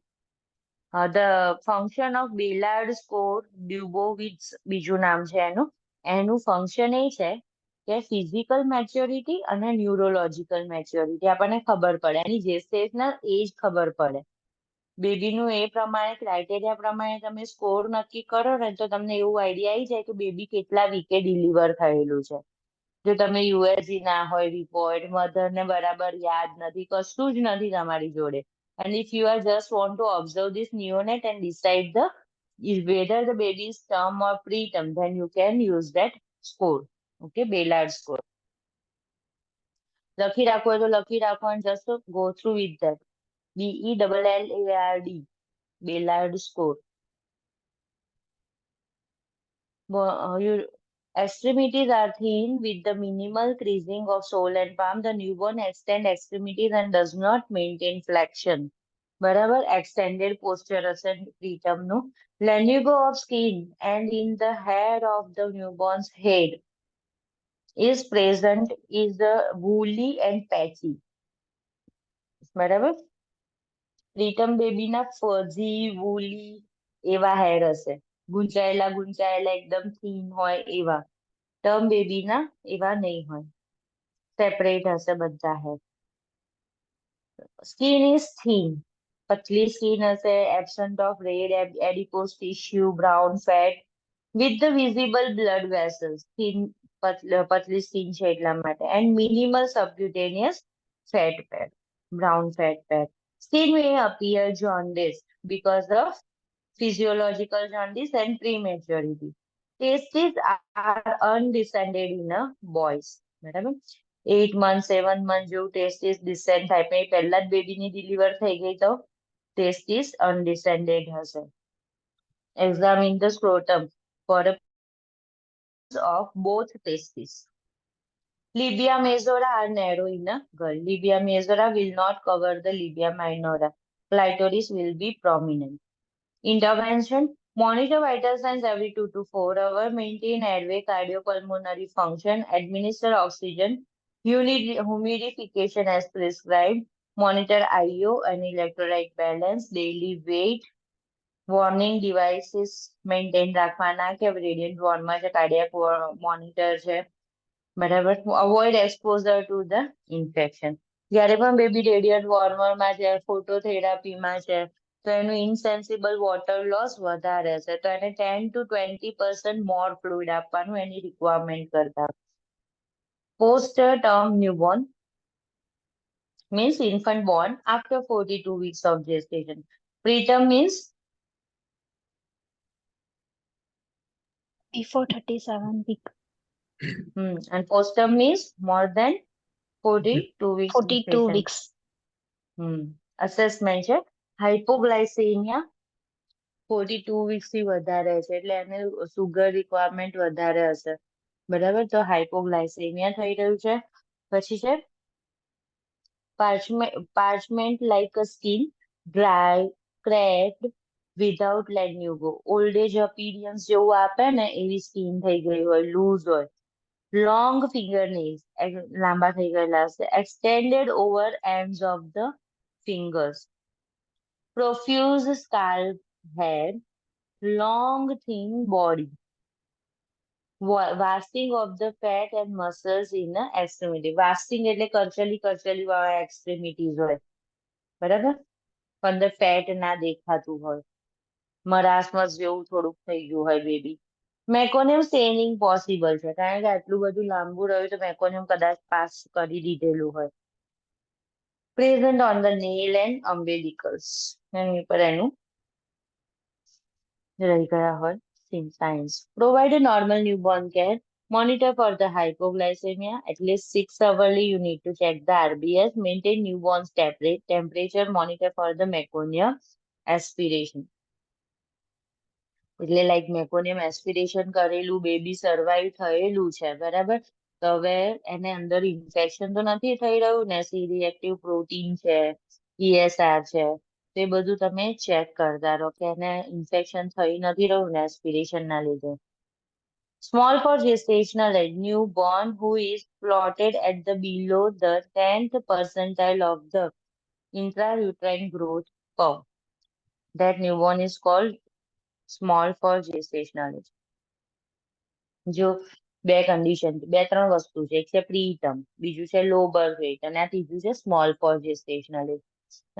The function of Baylard score, Dubowitz બીજું નામ છે એનું ફંક્શન એ છે કે ફિઝિકલ મેચ્યોરિટી અને ન્યુરોલોજીકલ મેચ્યોરિટી આપણને ખબર પડે, એની જેસ્ટેશનલ એજ ખબર પડે. બેબીનું એ પ્રમાણે ક્રાઇટેરિયા પ્રમાણે તમે સ્કોર નક્કી કરો ને તો તમને એવું આઈડિયા આવી જાય કે બેબી કેટલા વીકે ડિલિવર થયેલું છે. જો તમે યુએસજી ના હોય રિપોર્ટ, મધરને બરાબર યાદ નથી, કશું જ નથી તમારી જોડે, and if you are just want to observe this neonate and decide whether the baby is term or preterm, then you can use that score. Okay, Baylard score. લખી રાખો હોય તો લખી રાખો, and just go through with that. BELLARD, Baylard score. Extremities are thin with the minimal creasing of sole and palm. The newborn extend extremities and does not maintain flexion. બરાબર. Extended posture હશે preterm નું. Lanugo of skin and in the hair of the newborn's head is present is woolly and patchy. બરાબર. preterm baby ના fuzzy, woolly એવા hair હશે. ગુંચાયેલા એકદમ thin હોય એવા. ટર્મ બેબીના એવા નહીં હોય, સેપરેટ હશે બધા હેર. સ્કિન ઇઝ થીન, પતલી સ્કિન હશે, absent of red adipose tissue, brown fat with the visible blood vessels. પતલી સ્કિન છે એટલા માટે. And minimal subcutaneous fat pad, brown fat pad. Skin may appear jaundiced because of physiological jaundice and prematurity. Testes are undescended in a boys. બરાબર? 8 months, 7 months જેવું testis descend થાય. પણ એ પહેલા જ બેબીની ડિલિવર થઈ ગઈ તો testis undescended હશે. Examine the scrotum for a of both testes. Labia majora are narrow in a girl. Labia majora will not cover the labia minora. Clitoris will be prominent. Intervention: monitor vital signs every 2 to 4 hours, maintain airway cardiopulmonary function, administer oxygen, humidification as prescribed, monitor IO and electrolyte balance, daily weight, warning devices maintain રાખવાના કે radiant warmer છે, cardiac monitor છે, બરાબર. avoid exposure to the infection. જ્યારે પણ baby radiant વોર્મરમાં છે, ફોટોથેરાપીમાં છે, તો એનું ઇનસેન્સિબલ વોટર લોસ વધારે છે, તો એને 10 to 20% મોર ફ્લુઇડ આપવાનું એની રિક્વાયરમેન્ટ કરતા. Post term newborn means infant born after 42 weeks of gestation. Preterm means
before 37 week,
and postterm means more than 42 weeks
42
gestation.
weeks.
Assessment છે હાઇપોગ્લાયસેમિયા 42 weeks થી વધારે છે એટલે એને સુગર રિક્વાયરમેન્ટ વધારે હશે, બરાબર. તો હાઇપોગ્લાયસેમિયા થઈ રહ્યું છે. પછી છે parchment like a skin, dry, cracked, without lanugo. Old age appearance જેવું આપે ને એવી સ્કિન થઈ ગઈ હોય, લૂઝ હોય. લોંગ ફિંગર નેલ્સ લાંબા થઈ ગયેલા હશે. Extended over ends of the fingers. Profuse scalp hair, long thin body. Wasting of the fat and muscles in the extremity. Wasting એટલે કરચલી વાળા extremities હોય, બરાબર. અંદર ફેટ ના દેખાતું હોય, મરાસમસ જેવું થોડુંક થઈ ગયું હોય બેબી. મેકોનિયમ સ્ટેનિંગ પોસિબલ છે કારણ કે આટલું બધું લાંબુ રહ્યું તો મેકોનિયમ કદાચ પાસ કરી દીધેલું હોય. Present on the nail and umbilicals. એની ઉપર એનું રહી ગયા હોય signs. Provide a normal newborn care. Monitor for the hypoglycemia. At least 6 hourly you need to check the RBS. Maintain newborn's temperature. Monitor for the meconium aspiration. એટલે like મેકોનિયમ aspiration કરેલું baby survive થયેલું છે, બરાબર. તો હવે એને અંદર infection તો નથી થઈ રહ્યું ને, સી રિએક્ટિવ પ્રોટીન છે, ESR છે, તો એ બધું તમે ચેક કરતા રહો કે એને ઇન્ફેક્શન થઈ નથી રહ્યું ને એસ્પિરેશન ના લીધે. Small for gestational age, newborn who is plotted at the below the 10th percentile of the intrauterine growth curve. That newborn is called small for gestational age. જો બે કન્ડિશન, બે ત્રણ વસ્તુ છે, એક છે પ્રીટર્મ, બીજું છે લો બર્થ વેઇટ અને આ ત્રીજું છે સ્મોલ ફોર જેસ્ટેશનલ એજ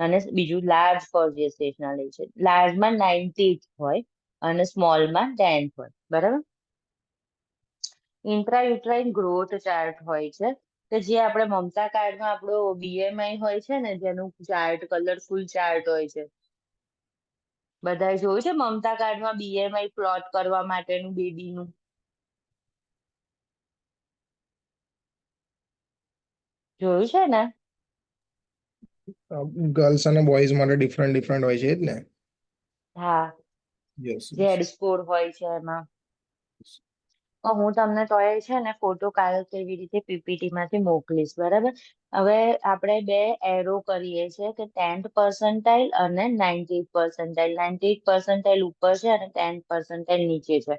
અને બીજું લાર્જ ફોર જેસ્ટેશનલ એજ છે. લાર્જમાં 90th હોય અને સ્મોલમાં 10th હોય, બરાબર. ઇન્ટ્રાયુટ્રાઇન ગ્રોથ ચાર્ટ હોય છે કે જે આપણે મમતા કાર્ડમાં આપણો BMI હોય છે ને, જેનું ચાર્ટ કલરફુલ ચાર્ટ હોય છે. બધાએ જોયું છે મમતા કાર્ડમાં BMI પ્લોટ કરવા માટેનું બેબીનું? જોયું છે ને?
ગર્લ્સ અને બોયઝ માટે ડિફરન્ટ હોય છે જ ને.
હા,
યસ
ઝેડ સ્કોર હોય છે એમાં. હું તમને તોય છે ને ફોટો કાલ કેવી રીતે PPT માંથી મોકલીશ, બરાબર. હવે આપણે બે એરો કરીએ છીએ કે 10th percentile અને 90th percentile. 90th percentile ઉપર છે અને 10th percentile નીચે છે.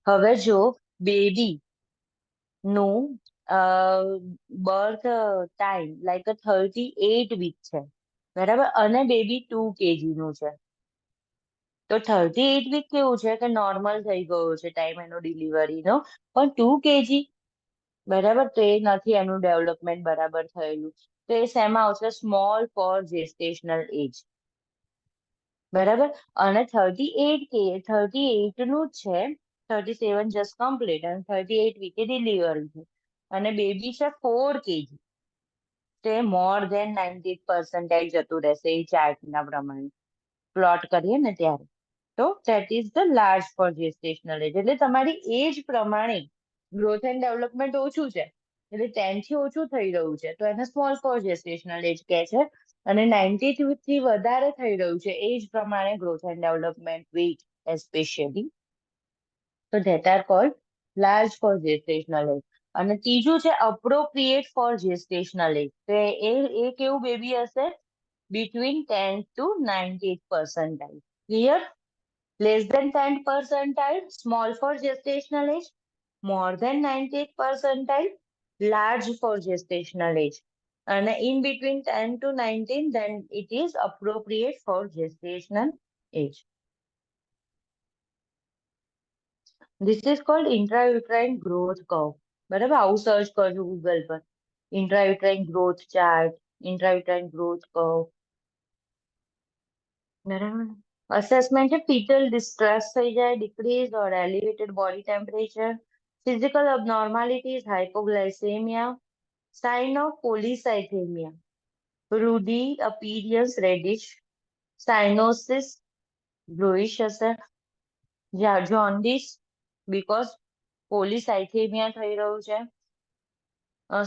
હવે જો બેબી નું બર્થ ટાઈમ લાઈક 38 વીક છે, બરાબર, અને બેબી 2 kg નું છે, તો 38 વીક કેવું છે કે નોર્મલ થઈ ગયો છે ટાઈમ એનો ડિલિવરીનો, પણ 2 kg બરાબર, તો એ નથી એનું ડેવલપમેન્ટ બરાબર થયેલું. તો એ શેમાં આવશે? સ્મોલ ફોર જેસ્ટેશનલ એજ. બરાબર. અને 38 નું જ છે, 37 જસ્ટ કમ્પ્લીટ અને 38 વીકે ડિલિવરી છે, અને બેબી છે 4 kg. તે મોર દેન 90% જતું રહેશે એ ચાર્ટના પ્રમાણે પ્લોટ કરીએ ને ત્યારે. તો that is the large for gestational age. એટલે તમારી એજ પ્રમાણે ગ્રોથ એન્ડ ડેવલપમેન્ટ ઓછું છે, એટલે 10 થી ઓછું થઈ રહ્યું છે, તો એને સ્મોલ ફોર જેસ્ટેશનલ એજ કહે છે. અને 90 થી વધારે થઈ રહ્યું છે એજ પ્રમાણે growth and development weight especially, તો that are called large for gestational age. અને ત્રીજું છે અપ્રોપ્રિએટ ફોર જેસ્ટેશનલ એજ. તો એ કેવું બેબી હશે? between 10 to 98 percentile. Clear? Less than 10 percentile, small for gestational age. More than 98 percentile, large for gestational age. And in between 10 to 19, then it is appropriate for gestational age. This is called intrauterine growth curve. બરાબર, આવું search કરજો Google પર, intrauterine growth chart, intrauterine growth curve. બરાબર. Assessment છે fetal distress થઈ જાય, decrease or elevated body temperature, physical abnormalities, hypoglycemia, sign of polycythemia, ruddy appearance reddish, cyanosis bluish હશે, jaundice because polycythemia થઈ રહ્યું છે,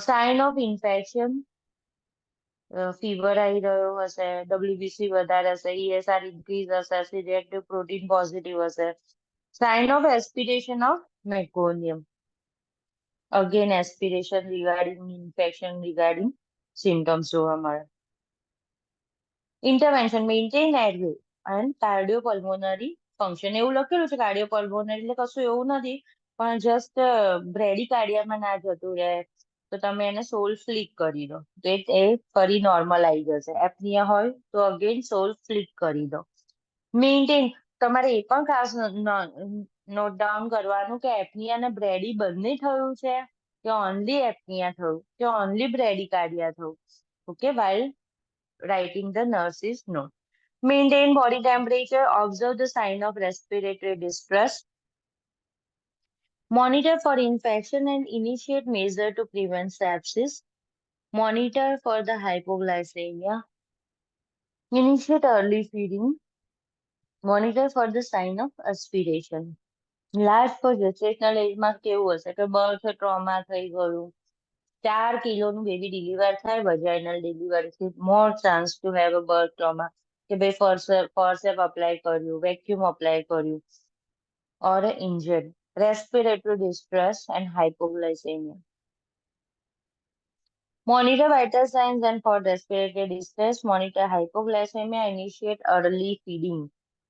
sign of infection, ફીવર આવી રહ્યો હશે, WBC વધારે હશે, ESR ઇન્ક્રીઝ હશે, C-reactive પ્રોટીન પોઝિટિવ હશે, sign of aspiration of meconium, again aspiration regarding infection regarding symptoms જોવા મળે. Intervention maintain airway and cardiopulmonary function. એવું લખેલું છે કાર્ડિયોપલ્મોનરી, એટલે કશું એવું નથી, પણ જસ્ટ બ્રેડિકાર્ડિયામાં ના જતું રહે, તો તમે એને સોલ ફ્લિક કરી દો, તો એ ફરી નોર્મલ આવી જશે. એપનિયા હોય તો અગેન સોલ ફ્લિક કરી દો. મેન્ટેન, તમારે એ પણ ખાસ નોટ ડાઉન કરવાનું કે એપનિયા અને બ્રેડી બંને થયું છે, કે ઓનલી એપનિયા થયું, કે ઓનલી બ્રેડિકાર્ડિયા થયું. Okay, while writing the nurse's note. Maintain body temperature, observe the sign of respiratory distress, monitor for infection and initiate measure to prevent sepsis, monitor for the hypoglycemia, initiate early feeding, monitor for the sign of aspiration. Last for gestational age માં કેવું હશે કે birth trauma થઈ ગયું, 4 કિલોનું baby deliver થાય vaginal ડિલિવરીથી, more chance to have a birth trauma, કે ભાઈ ફોર્સેપ અપ્લાય કર્યું, વેક્યુમ અપ્લાય કર્યું, or injured, respiratory distress and hypoglycemia. Monitor vital signs and for respiratory distress, monitor hypoglycemia, initiate early feeding.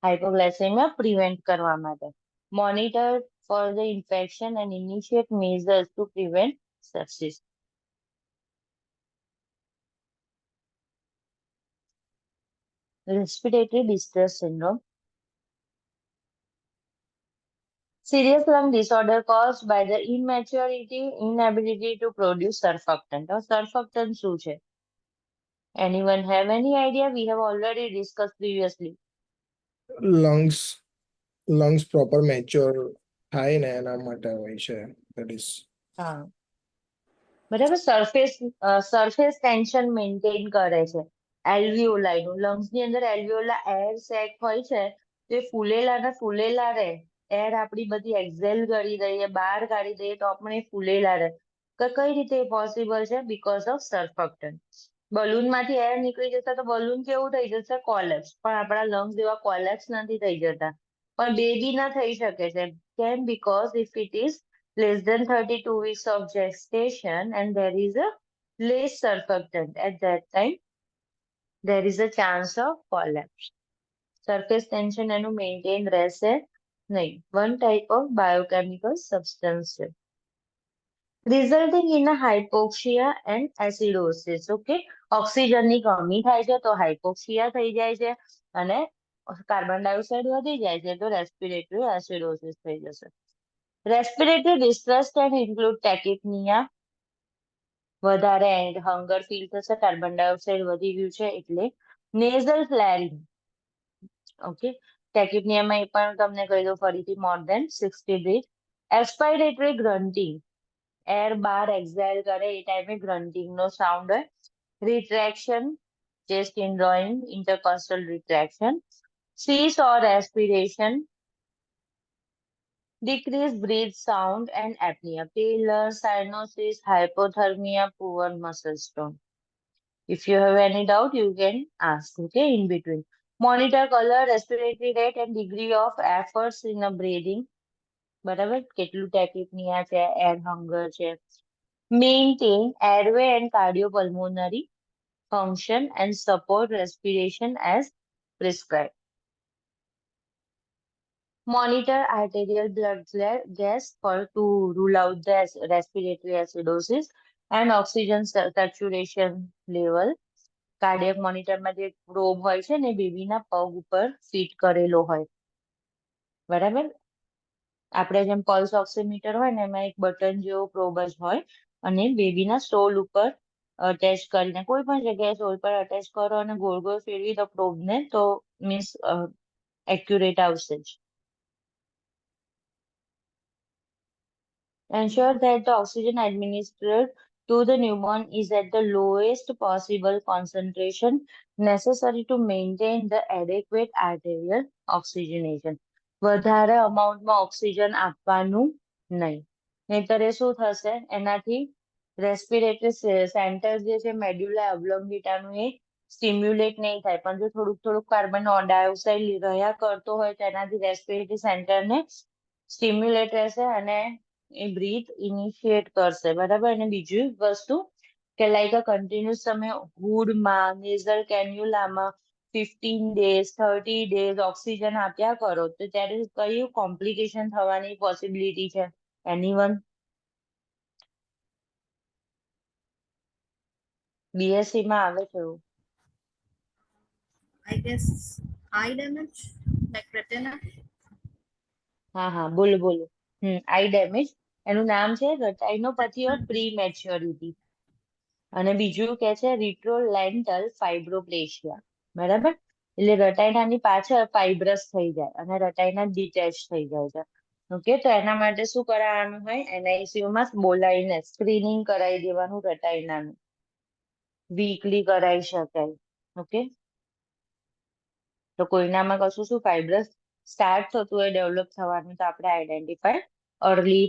Hypoglycemia prevent કરવા માટે. Monitor for the infection and initiate measures to prevent sepsis. Respiratory distress syndrome. Serious lung disorder caused by the inability to produce surfactant. Now, surfactant શું છે? Anyone have any idea? We have already discussed previously.
Lungs proper mature થાય ને એના માટે હોય છે, that is.
હા, બરાબર. સરફેસ ટેન્શન મેન્ટેન કરે છે એલ્વિયોલાઈનું. લંગ્સની અંદર એલ્વિયોલા એર સેક હોય છે, તો એ ફૂલેલા ને ફૂલેલા રહે. એર આપણી બધી એક્ઝેલ કરી દઈએ, બહાર કાઢી દઈએ, તો આપણે ફૂલેલા રહે. કઈ રીતે પોસિબલ છે? Because of surfactant. બલૂનમાંથી એર નીકળી જશે તો બલૂન કેવું થઈ જશે? કોલેપ્સ. પણ આપણા લંગ્સ એવા કોલેપ્સ નથી થઈ જતા, પણ બેબી ના થઈ શકે છે. કેમ? Because if it is less than 32 weeks of gestation and there is a less surfactant, at that time there is a chance of collapse. Surface tension એનું maintain રહેશે નહીં. One type of biochemical substance છે. Resulting in a hypoxia and acidosis. Okay, ઓક્સિજનની કમી થાય છે તો હાઇપોક્સિયા થઈ જાય છે, અને કાર્બન ડાયોક્સાઇડ વધી જાય છે તો રેસ્પિરેટરી એસિડોસિસ થઈ જશે. રેસ્પિરેટરી ડિસ્ટ્રેસ કેન ઇન્ક્લુડ ટેકિપનિયા, વધારે એન્ડ હંગર ફીલ થશે, કાર્બન ડાયોક્સાઇડ વધી ગયું છે એટલે. નેઝલ ફ્લેરિંગ, ઓકે, ટેકિપનિયામાં એ પણ તમને કહી દઉં ફરીથી, મોર દેન 60 બ્રીથ. એક્સપાયરેટરી ગ્રન્ટિંગ, એર બાર એક્ઝાઇલ કરે એ ટાઈમે ગ્રન્ટિંગ નો સાઉન્ડ હોય. રિટ્રેક્શન, chest in drawing, intercostal retraction. Cease or respiration, decreased breath sound and apnea. Pallor, cyanosis, hypothermia, poor muscle tone. If you have any doubt, you can ask, okay, in between. Monitor color, respiratory rate and degree of efforts in a breathing. બરાબર, કેટલું ટેકિપનિયા છે, air hunger છે. Maintain airway and cardiopulmonary function and support respiration as prescribed. Monitor arterial blood gas to rule out the respiratory acidosis and oxygen saturation level. Cardiac મોનિટરમાં જે probe હોય છે ને બેબીના પગ ઉપર ફિટ કરેલો હોય, બરાબર. આપણે જેમ પલ્સ ઓક્સિમીટર હોય ને એમાં એક બટન જેવો પ્રોબ જ હોય અને બેબીના સ્ટોલ ઉપર અટેચ કરીને કોઈ પણ જગ્યાએ સ્ટોલ પર અટેચ કરો અને ગોળ ગોળ ફેરવી દો પ્રોબને તો મીન્સ એક્યુરેટ આવશે જ. Ensure that the oxygen administered to the newborn is at the lowest possible concentration necessary to maintain the adequate arterial oxygenation. વધારે અમાઉન્ટમાં ઓક્સિજન આપવાનું નહીં, નહીતર શું થશે, એનાથી રેસ્પિરેટરી સેન્ટર જે છે મેડ્યુલા ઓબ્લોંગેટાનું એ સ્ટિમ્યુલેટ નહીં થાય, પણ જો થોડુંક થોડુંક કાર્બન ડાયોક્સાઇડ રહ્યા કરતો હોય તો એનાથી રેસ્પિરેટરી સેન્ટરને સ્ટિમ્યુલેટ રહેશે અને એ બ્રીથ ઇનિશિએટ કરશે, બરાબર. અને બીજી વસ્તુ કે લાઈક કન્ટિન્યુઅસ તમે હુડમાં, નેઝલ કેન્યુલામાં 15 days 30 days ઓક્સિજન આપ્યા કરો તો ત્યારે કયું કોમ્પ્લિકેશન થવાની પોસિબિલિટી છે? એનીવન? બીએસસી માં આવે છે એવું.
I guess eye damage, like retina.
હા હા, બોલો બોલો. આઈ ડેમેજ, એનું નામ છે રેટાઇનોપેથી ઓર પ્રીમેચ્યોરિટી. અને બીજું કે છે રિટ્રોલેન્ટલ ફાઇબ્રોપ્લેશિયા, બરાબર. એટલે રટાઈનાની પાછળ ફાઇબ્રસ થઈ જાય અને રટાઈના ડિટેચ થઈ જાય છે, ઓકે. તો એના માટે શું કરાવવાનું હોય, એનઆઈસીયુમાં બોલાવીને સ્ક્રીનિંગ કરાવી દેવાનું રટાઈનાનું, વીકલી કરાવી શકાય, ઓકે. તો કોઈનામાં કશું શું ફાઇબ્રસ સ્ટાર્ટ થતું હોય ડેવલપ થવાનું તો આપણે આઈડેન્ટિફાય અર્લી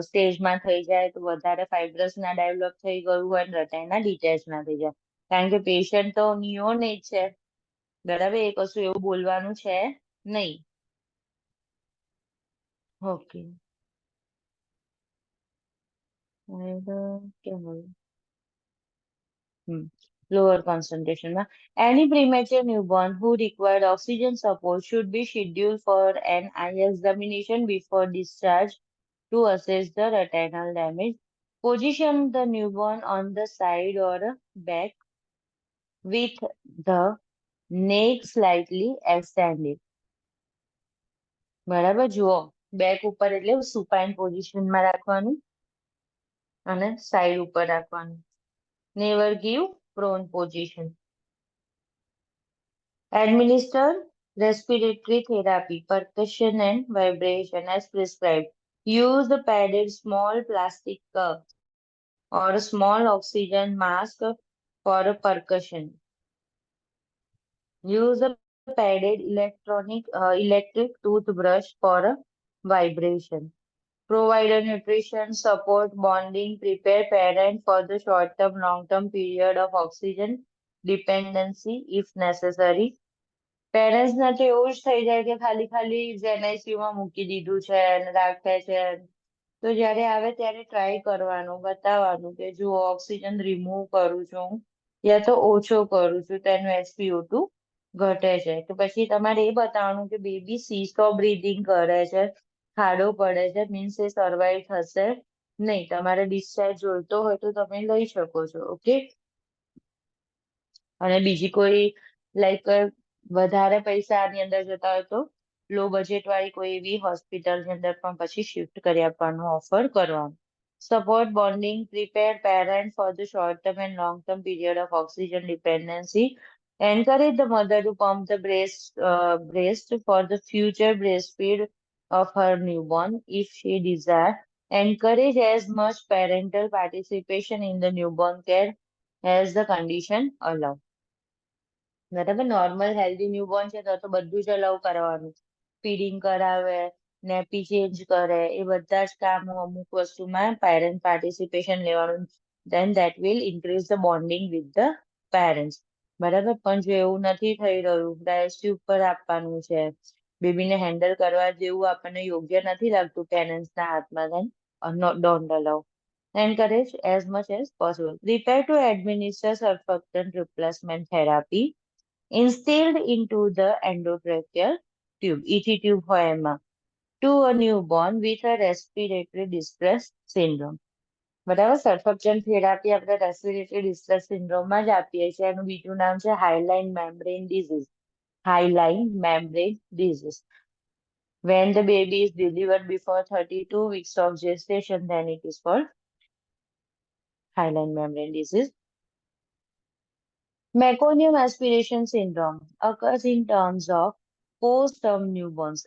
સ્ટેજમાં થઈ જાય તો વધારે ફાઇબ્રસ ના ડેવલપ થઈ ગયું હોય અને રટાઈના ડિટેચ ના થઈ જાય, કારણ કે પેશન્ટ તો નિયોનેટ છે, બરાબર. એ કશું એવું બોલવાનું છે નહીં, ઓકે. કેમ lower concentration. Any premature newborn who required oxygen support should be scheduled for an eye examination before discharge to assess the retinal damage. Position the newborn on the side or back with the neck slightly extended. બરાબર, જુઓ back ઉપર એટલે સુપાઇન પોઝિશનમાં રાખવાનું અને side ઉપર રાખવાનું. Never give prone position. Administer respiratory therapy, percussion and vibration as prescribed. Use the padded small plastic cup or a small oxygen mask for a percussion. Use a padded electric toothbrush for a vibration. Provide a nutrition, support, bonding, prepare parent for the short-term, long-term period of oxygen dependency if necessary. Parents ને તો એવું જ થઈ જાય કે ખાલી ખાલી NICU માં મૂકી દીધું છે અને રાખે છે, તો જ્યારે આવે ત્યારે ટ્રાય કરવાનું, બતાવવાનું કે જો ઓક્સિજન રિમૂવ કરું છું યા તો ઓછો કરું છું તો એનું SpO2 ઘટે છે. તો પછી તમારે એ બતાવવાનું કે બેબી સીસો બ્રીધિંગ કરે છે, ખાડો પડે છે, મીન્સ એ સર્વાઈવ થશે નહીં. તમારે ડિસ્ચાર્જ જોઈતો હોય તો તમે લઈ શકો છો, ઓકે. અને બીજી કોઈ લાઈક વધારે પૈસા આની અંદર જતા હોય તો લો બજેટ વાળી કોઈ એવી હોસ્પિટલની અંદર પણ પછી શિફ્ટ કરી આપવાનું ઓફર કરવાનું. Support bonding, prepare parent for the short term and long term period of oxygen dependency. Encourage the mother to pump the breast for the future breastfeed of her newborn if she desire. Encourage as much parental participation in the newborn care as the condition allow. બરાબર, normal healthy newborn છે તો બધું જ અલાઉ કરવાનું. Feeding કરાવે, નેપી change કરે, એ બધા જ કામો અમુક વસ્તુમાં પેરેન્ટ પાર્ટિસિપેશન લેવાનું. Then that will increase the bonding with the parents. બરાબર, પણ જો એવું નથી થઈ રહ્યું, બ્રેસ્ટ ઉપર આપવાનું છે, બેબીને હેન્ડલ કરવા જેવું આપણને યોગ્ય નથી લાગતું પેરેન્ટ્સના હાથમાં, then don't allow. Encourage as much as possible. Prepare to administer surfactant replacement therapy instilled into the endotracheal tube, ET tube હોય એમાં, to a newborn with a respiratory distress syndrome. બરાબર, સર્ફેક્ટન્ટ થેરાપી આપણે respiratory distress સિન્ડ્રોમમાં જ આપીએ છીએ. એનું બીજું નામ છે hyaline membrane disease. Hyaline membrane disease. When the baby is delivered before 32 weeks of gestation, then it is called hyaline membrane disease. Meconium aspiration syndrome occurs in terms of postterm newborns.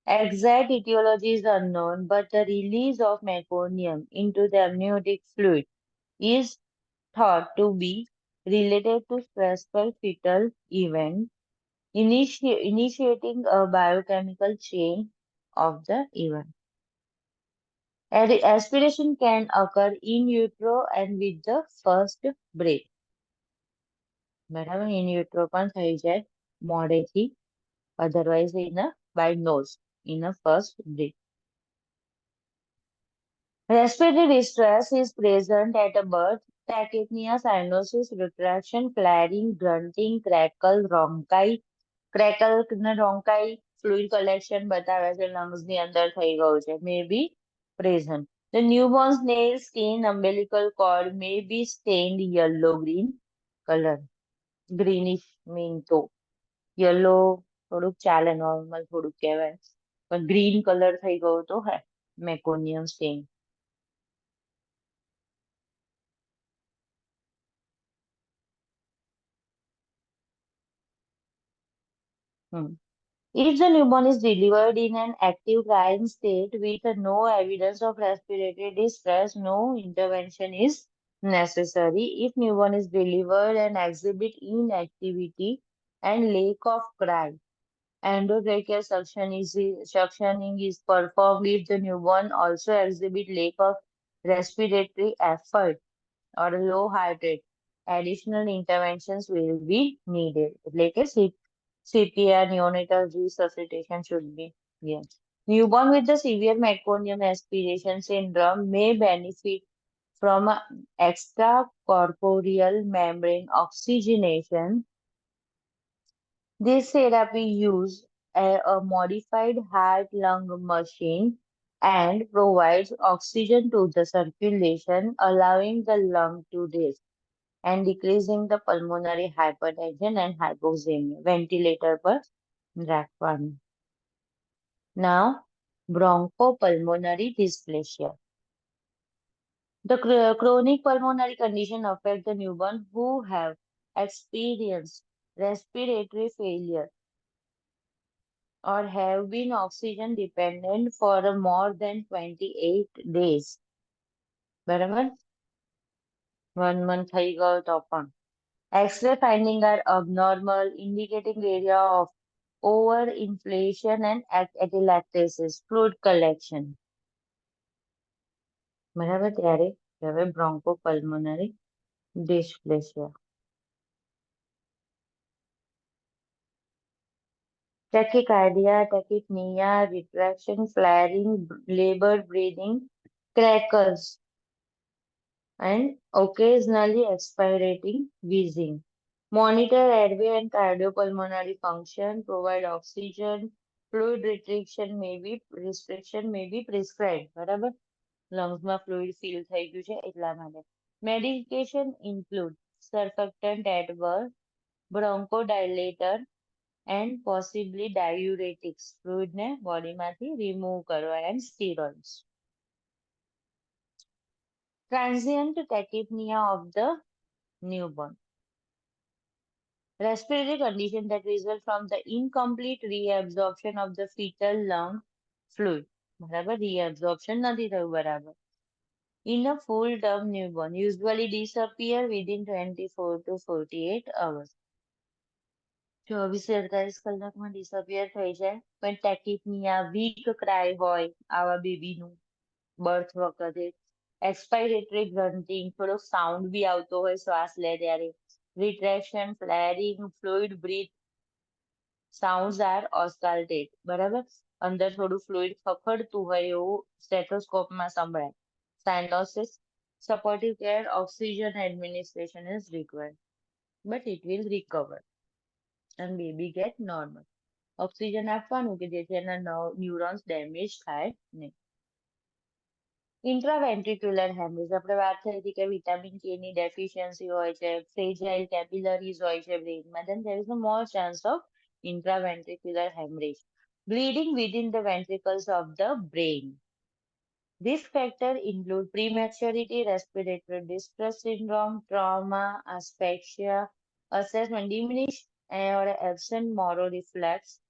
Exact etiology is unknown, but the release of meconium into the amniotic fluid is thought to be related to stressful fetal event, initiating a biochemical chain of the event. Aspiration can occur in utero and with the first breath. બરાબર, in યુટ્રો પણ થઈ જાય મોડેથી, otherwise by nose in a first breath. Respiratory distress is present at a birth. Tachypnea, cyanosis, retraction, flaring, grunting, crackle, ને ronchi, fluid collection બતાવે છે lungs ની અંદર થઈ ગયું છે, may be present. The newborn's nail, skin, umbilical cord may be stained yellow-green color. Greenish mean તો yellow થોડુંક ચાલે, નોર્મલ થોડુંક કહેવાય, પણ ગ્રીન કલર થઈ ગયો તો હે મેકોનિયમ stain. If the newborn is delivered in an active crying state with no evidence of respiratory distress, no intervention is necessary. If newborn is delivered and exhibit inactivity and lack of cry, endotracheal suctioning is performed. If the newborn also exhibit lack of respiratory effort or low heart rate, additional interventions will be needed. એટલે કે CPR, neonatal resuscitation should be. Yes. Newborn with the severe meconium aspiration syndrome may benefit from extracorporeal membrane oxygenation. This therapy uses a modified heart-lung machine and provides oxygen to the circulation, allowing the lung to rest and decreasing the pulmonary hypertension and hypoxemia. Ventilator પર રાખવાનું. Now, bronchopulmonary dysplasia. The chronic pulmonary condition affects the newborn who have experienced respiratory failure or have been oxygen dependent for more than 28 days. બરાબર, 1 month થઈ ગયો તો પણ. X-ray findings are abnormal, indicating area of overinflation and atelectasis, fluid collection. બરાબર, ત્યારે હવે bronchopulmonary dysplasia. Tachycardia, tachypnea, retraction, flaring, labored breathing, crackles, and occasionally expirating wheezing. Monitor airway and cardiopulmonary function, provide oxygen, fluid restriction may be prescribed. બરાબર, લંગ્સમાં fluid fill થઈ ગયું છે એટલા માટે. Medication include surfactant at birth, bronchodilator, and possibly diuretics, fluid ને બોડીમાંથી remove કરવા, and steroids. Transient tachypnea of the newborn. Respiratory condition that result from the incomplete reabsorption of the fetal lung fluid. બરાબર, reabsorption નથી થયું બરાબર. In a full-term newborn, usually disappear within 24 to 48 hours. 24-48 કલાકમાં disappear થઈ જાય. પણ tachypnea, weak cry હોય આવા બેબીનું બર્થ વખતે, expiratory grunting, થોડો સાઉન્ડ બી આવતો હોય શ્વાસ લે ત્યારે, retraction, flaring, fluid breath, sounds are auscultate. બરાબર, અંદર થોડું fluid ખખડતું હોય એવું સ્ટેથોસ્કોપમાં સંભળાય. Cyanosis, supportive care, oxygen administration is required, but it will recover and baby get normal. Oxygen આપવાનું કે જેથી એના ન્યુરોન્સ ડેમેજ થાય નહીં. ઇન્ટ્રાવેન્ટ્રિક્યુલર હેમરેજ, આપણે વાત થઈ હતી કે વિટામિન કે ની ડેફિશિયન્સી હોય છે, ફ્રેજાઇલ કેપિલરીઝ હોય છે બ્રેઇનમાં, then there is a more chance of intraventricular hemorrhage. Bleeding within the ventricles of the brain. Risk factors include prematurity, respiratory distress syndrome, trauma, asphyxia, assessment, diminished or absent motor reflex,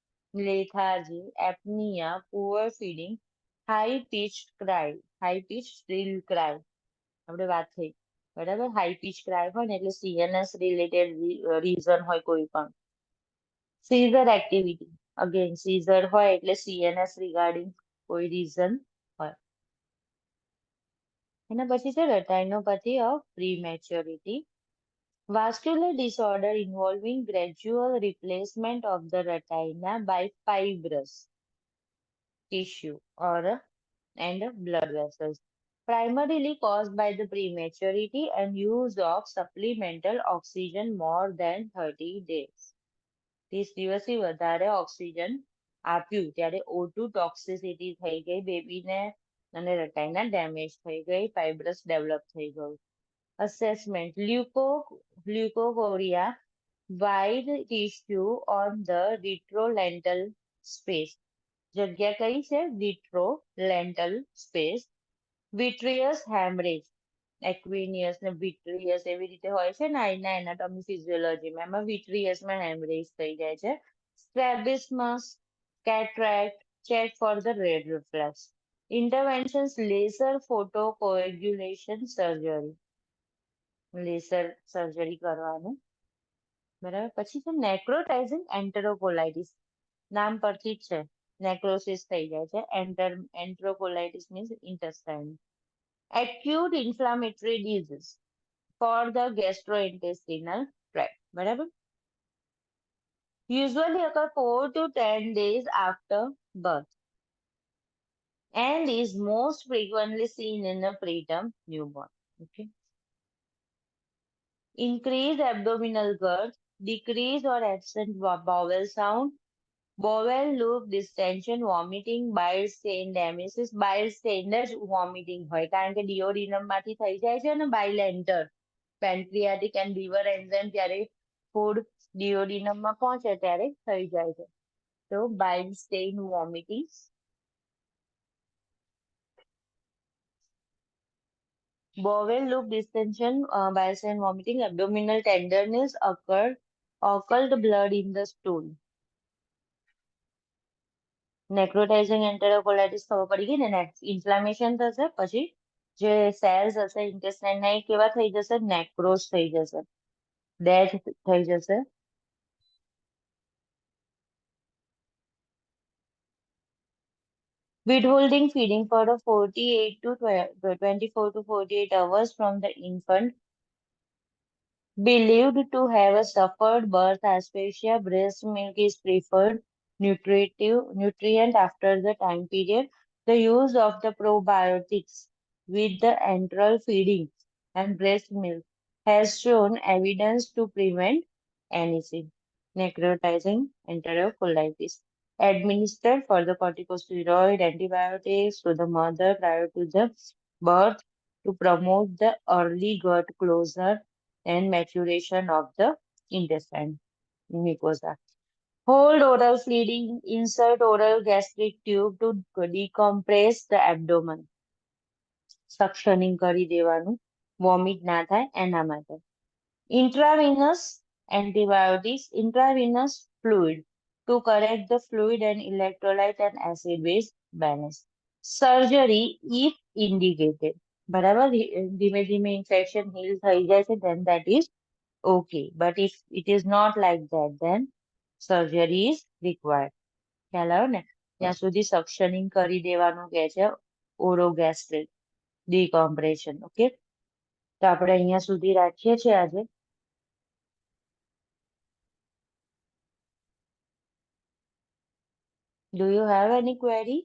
lethargy, apnea, poor feeding, high-pitched cry, high-pitched shrill cry. આપણે વાત થઈ બરાબર, high pitch cry હોય ને એટલે CNS related reason હોય કોઈ પણ. સીઝર એક્ટિવિટી, અગેન સીઝર હોય એટલે CNS રિગાર્ડિંગ કોઈ રીઝન હોય. એના પછી છે retinopathy of prematurity. Vascular disorder involving gradual replacement of the retina by fibrous tissue or and blood vessels, primarily caused by the prematurity and use of supplemental oxygen more than 30 days. 30 દિવસથી વધારે oxygen આપ્યું ત્યારે O2 toxicity થઈ ગઈ બેબીને અને રેટાઇના damage થઈ ગઈ, fibrous develop થઈ ગયું. Assessment, leukocoria, wide tissue on the retrolental space. જગ્યા કઈ છે? retrolental space. Vitreous hemorrhage, aqueous ને vitreous એવી રીતે હોય છે ને એના એનાટોમી ફિઝિયોલોજીમાં, એમાં vitreousમાં hemorrhage થઈ જાય છે. Strabismus, cataract, check for the red reflex. Interventions, laser photocoagulation surgery. Laser surgery કરવાનું બરાબર. પછી છે નેક્રોટાઇઝિંગ એન્ટેરોકોલાઇટિસ, નામ પરથી જ છે, નેક્રોસિસ થઈ જાય છે. Enterocolitis means intestine. Acute inflammatory disease for the gastrointestinal tract. બરાબર. Usually occur 4 to 10 days after birth and is most frequently seen in a preterm newborn. Okay. Increased abdominal girth, decreased or absent bowel sound, bowel loop distension, vomiting, bile stain emesis. Bile stain જ vomiting હોય કારણ કે ડિયોડિનમ માંથી થઈ જાય છે ને બાઇલ enter, pancreatic and liver enzyme ત્યારે ફૂડ ડિયોડિનમમાં પહોંચે ત્યારે થઈ જાય છે. તો બાઇલ Stein vomiting. Bowel loop distension, bile stain vomiting, abdominal tenderness, occult blood in the stool. નેક્રોટાઇઝિંગ એન્ટેરોકોલાઇટિસ ખબર પડી ગઈ ને, ઇન્ફ્લામેશન થશે, પછી જે સેલ્સ હશે ઇન્ટેસ્ટાઇનના એ કેવા થઈ જશે? નેક્રોસ થઈ જશે, ડેથ થઈ જશે. Withholding feeding for 48 to 24 to 48 hours from the infant believed to have suffered birth asphyxia. Breast milk is preferred nutrient after the time period. The use of the probiotics with the enteral feeding and breast milk has shown evidence to prevent anything. Necrotizing enterocolitis. Administered for the corticosteroid antibiotics to the mother prior to the birth to promote the early gut closure and maturation of the intestine mucosa. Hold oral feeding, insert oral gastric tube to decompress the abdomen. Suctioning કરી દેવાનું, vomit ના થાય એના માટે. Intravenous antibiotics, intravenous fluid to correct the fluid and electrolyte and acid base balance. Surgery if indicated. બરાબર, ધીમે ધીમે infection heal થઈ જાય છે, then that is okay. But if it is not like that, then surgery is required. ખ્યાલ આવ્યો ને? ત્યાં સુધી સક્શનિંગ કરી દેવાનું કે છે, ઓરોગેસ્ટ્રિક decompression. Okay, તો આપણે અહીંયા સુધી રાખીએ છીએ આજે. Do you have any query?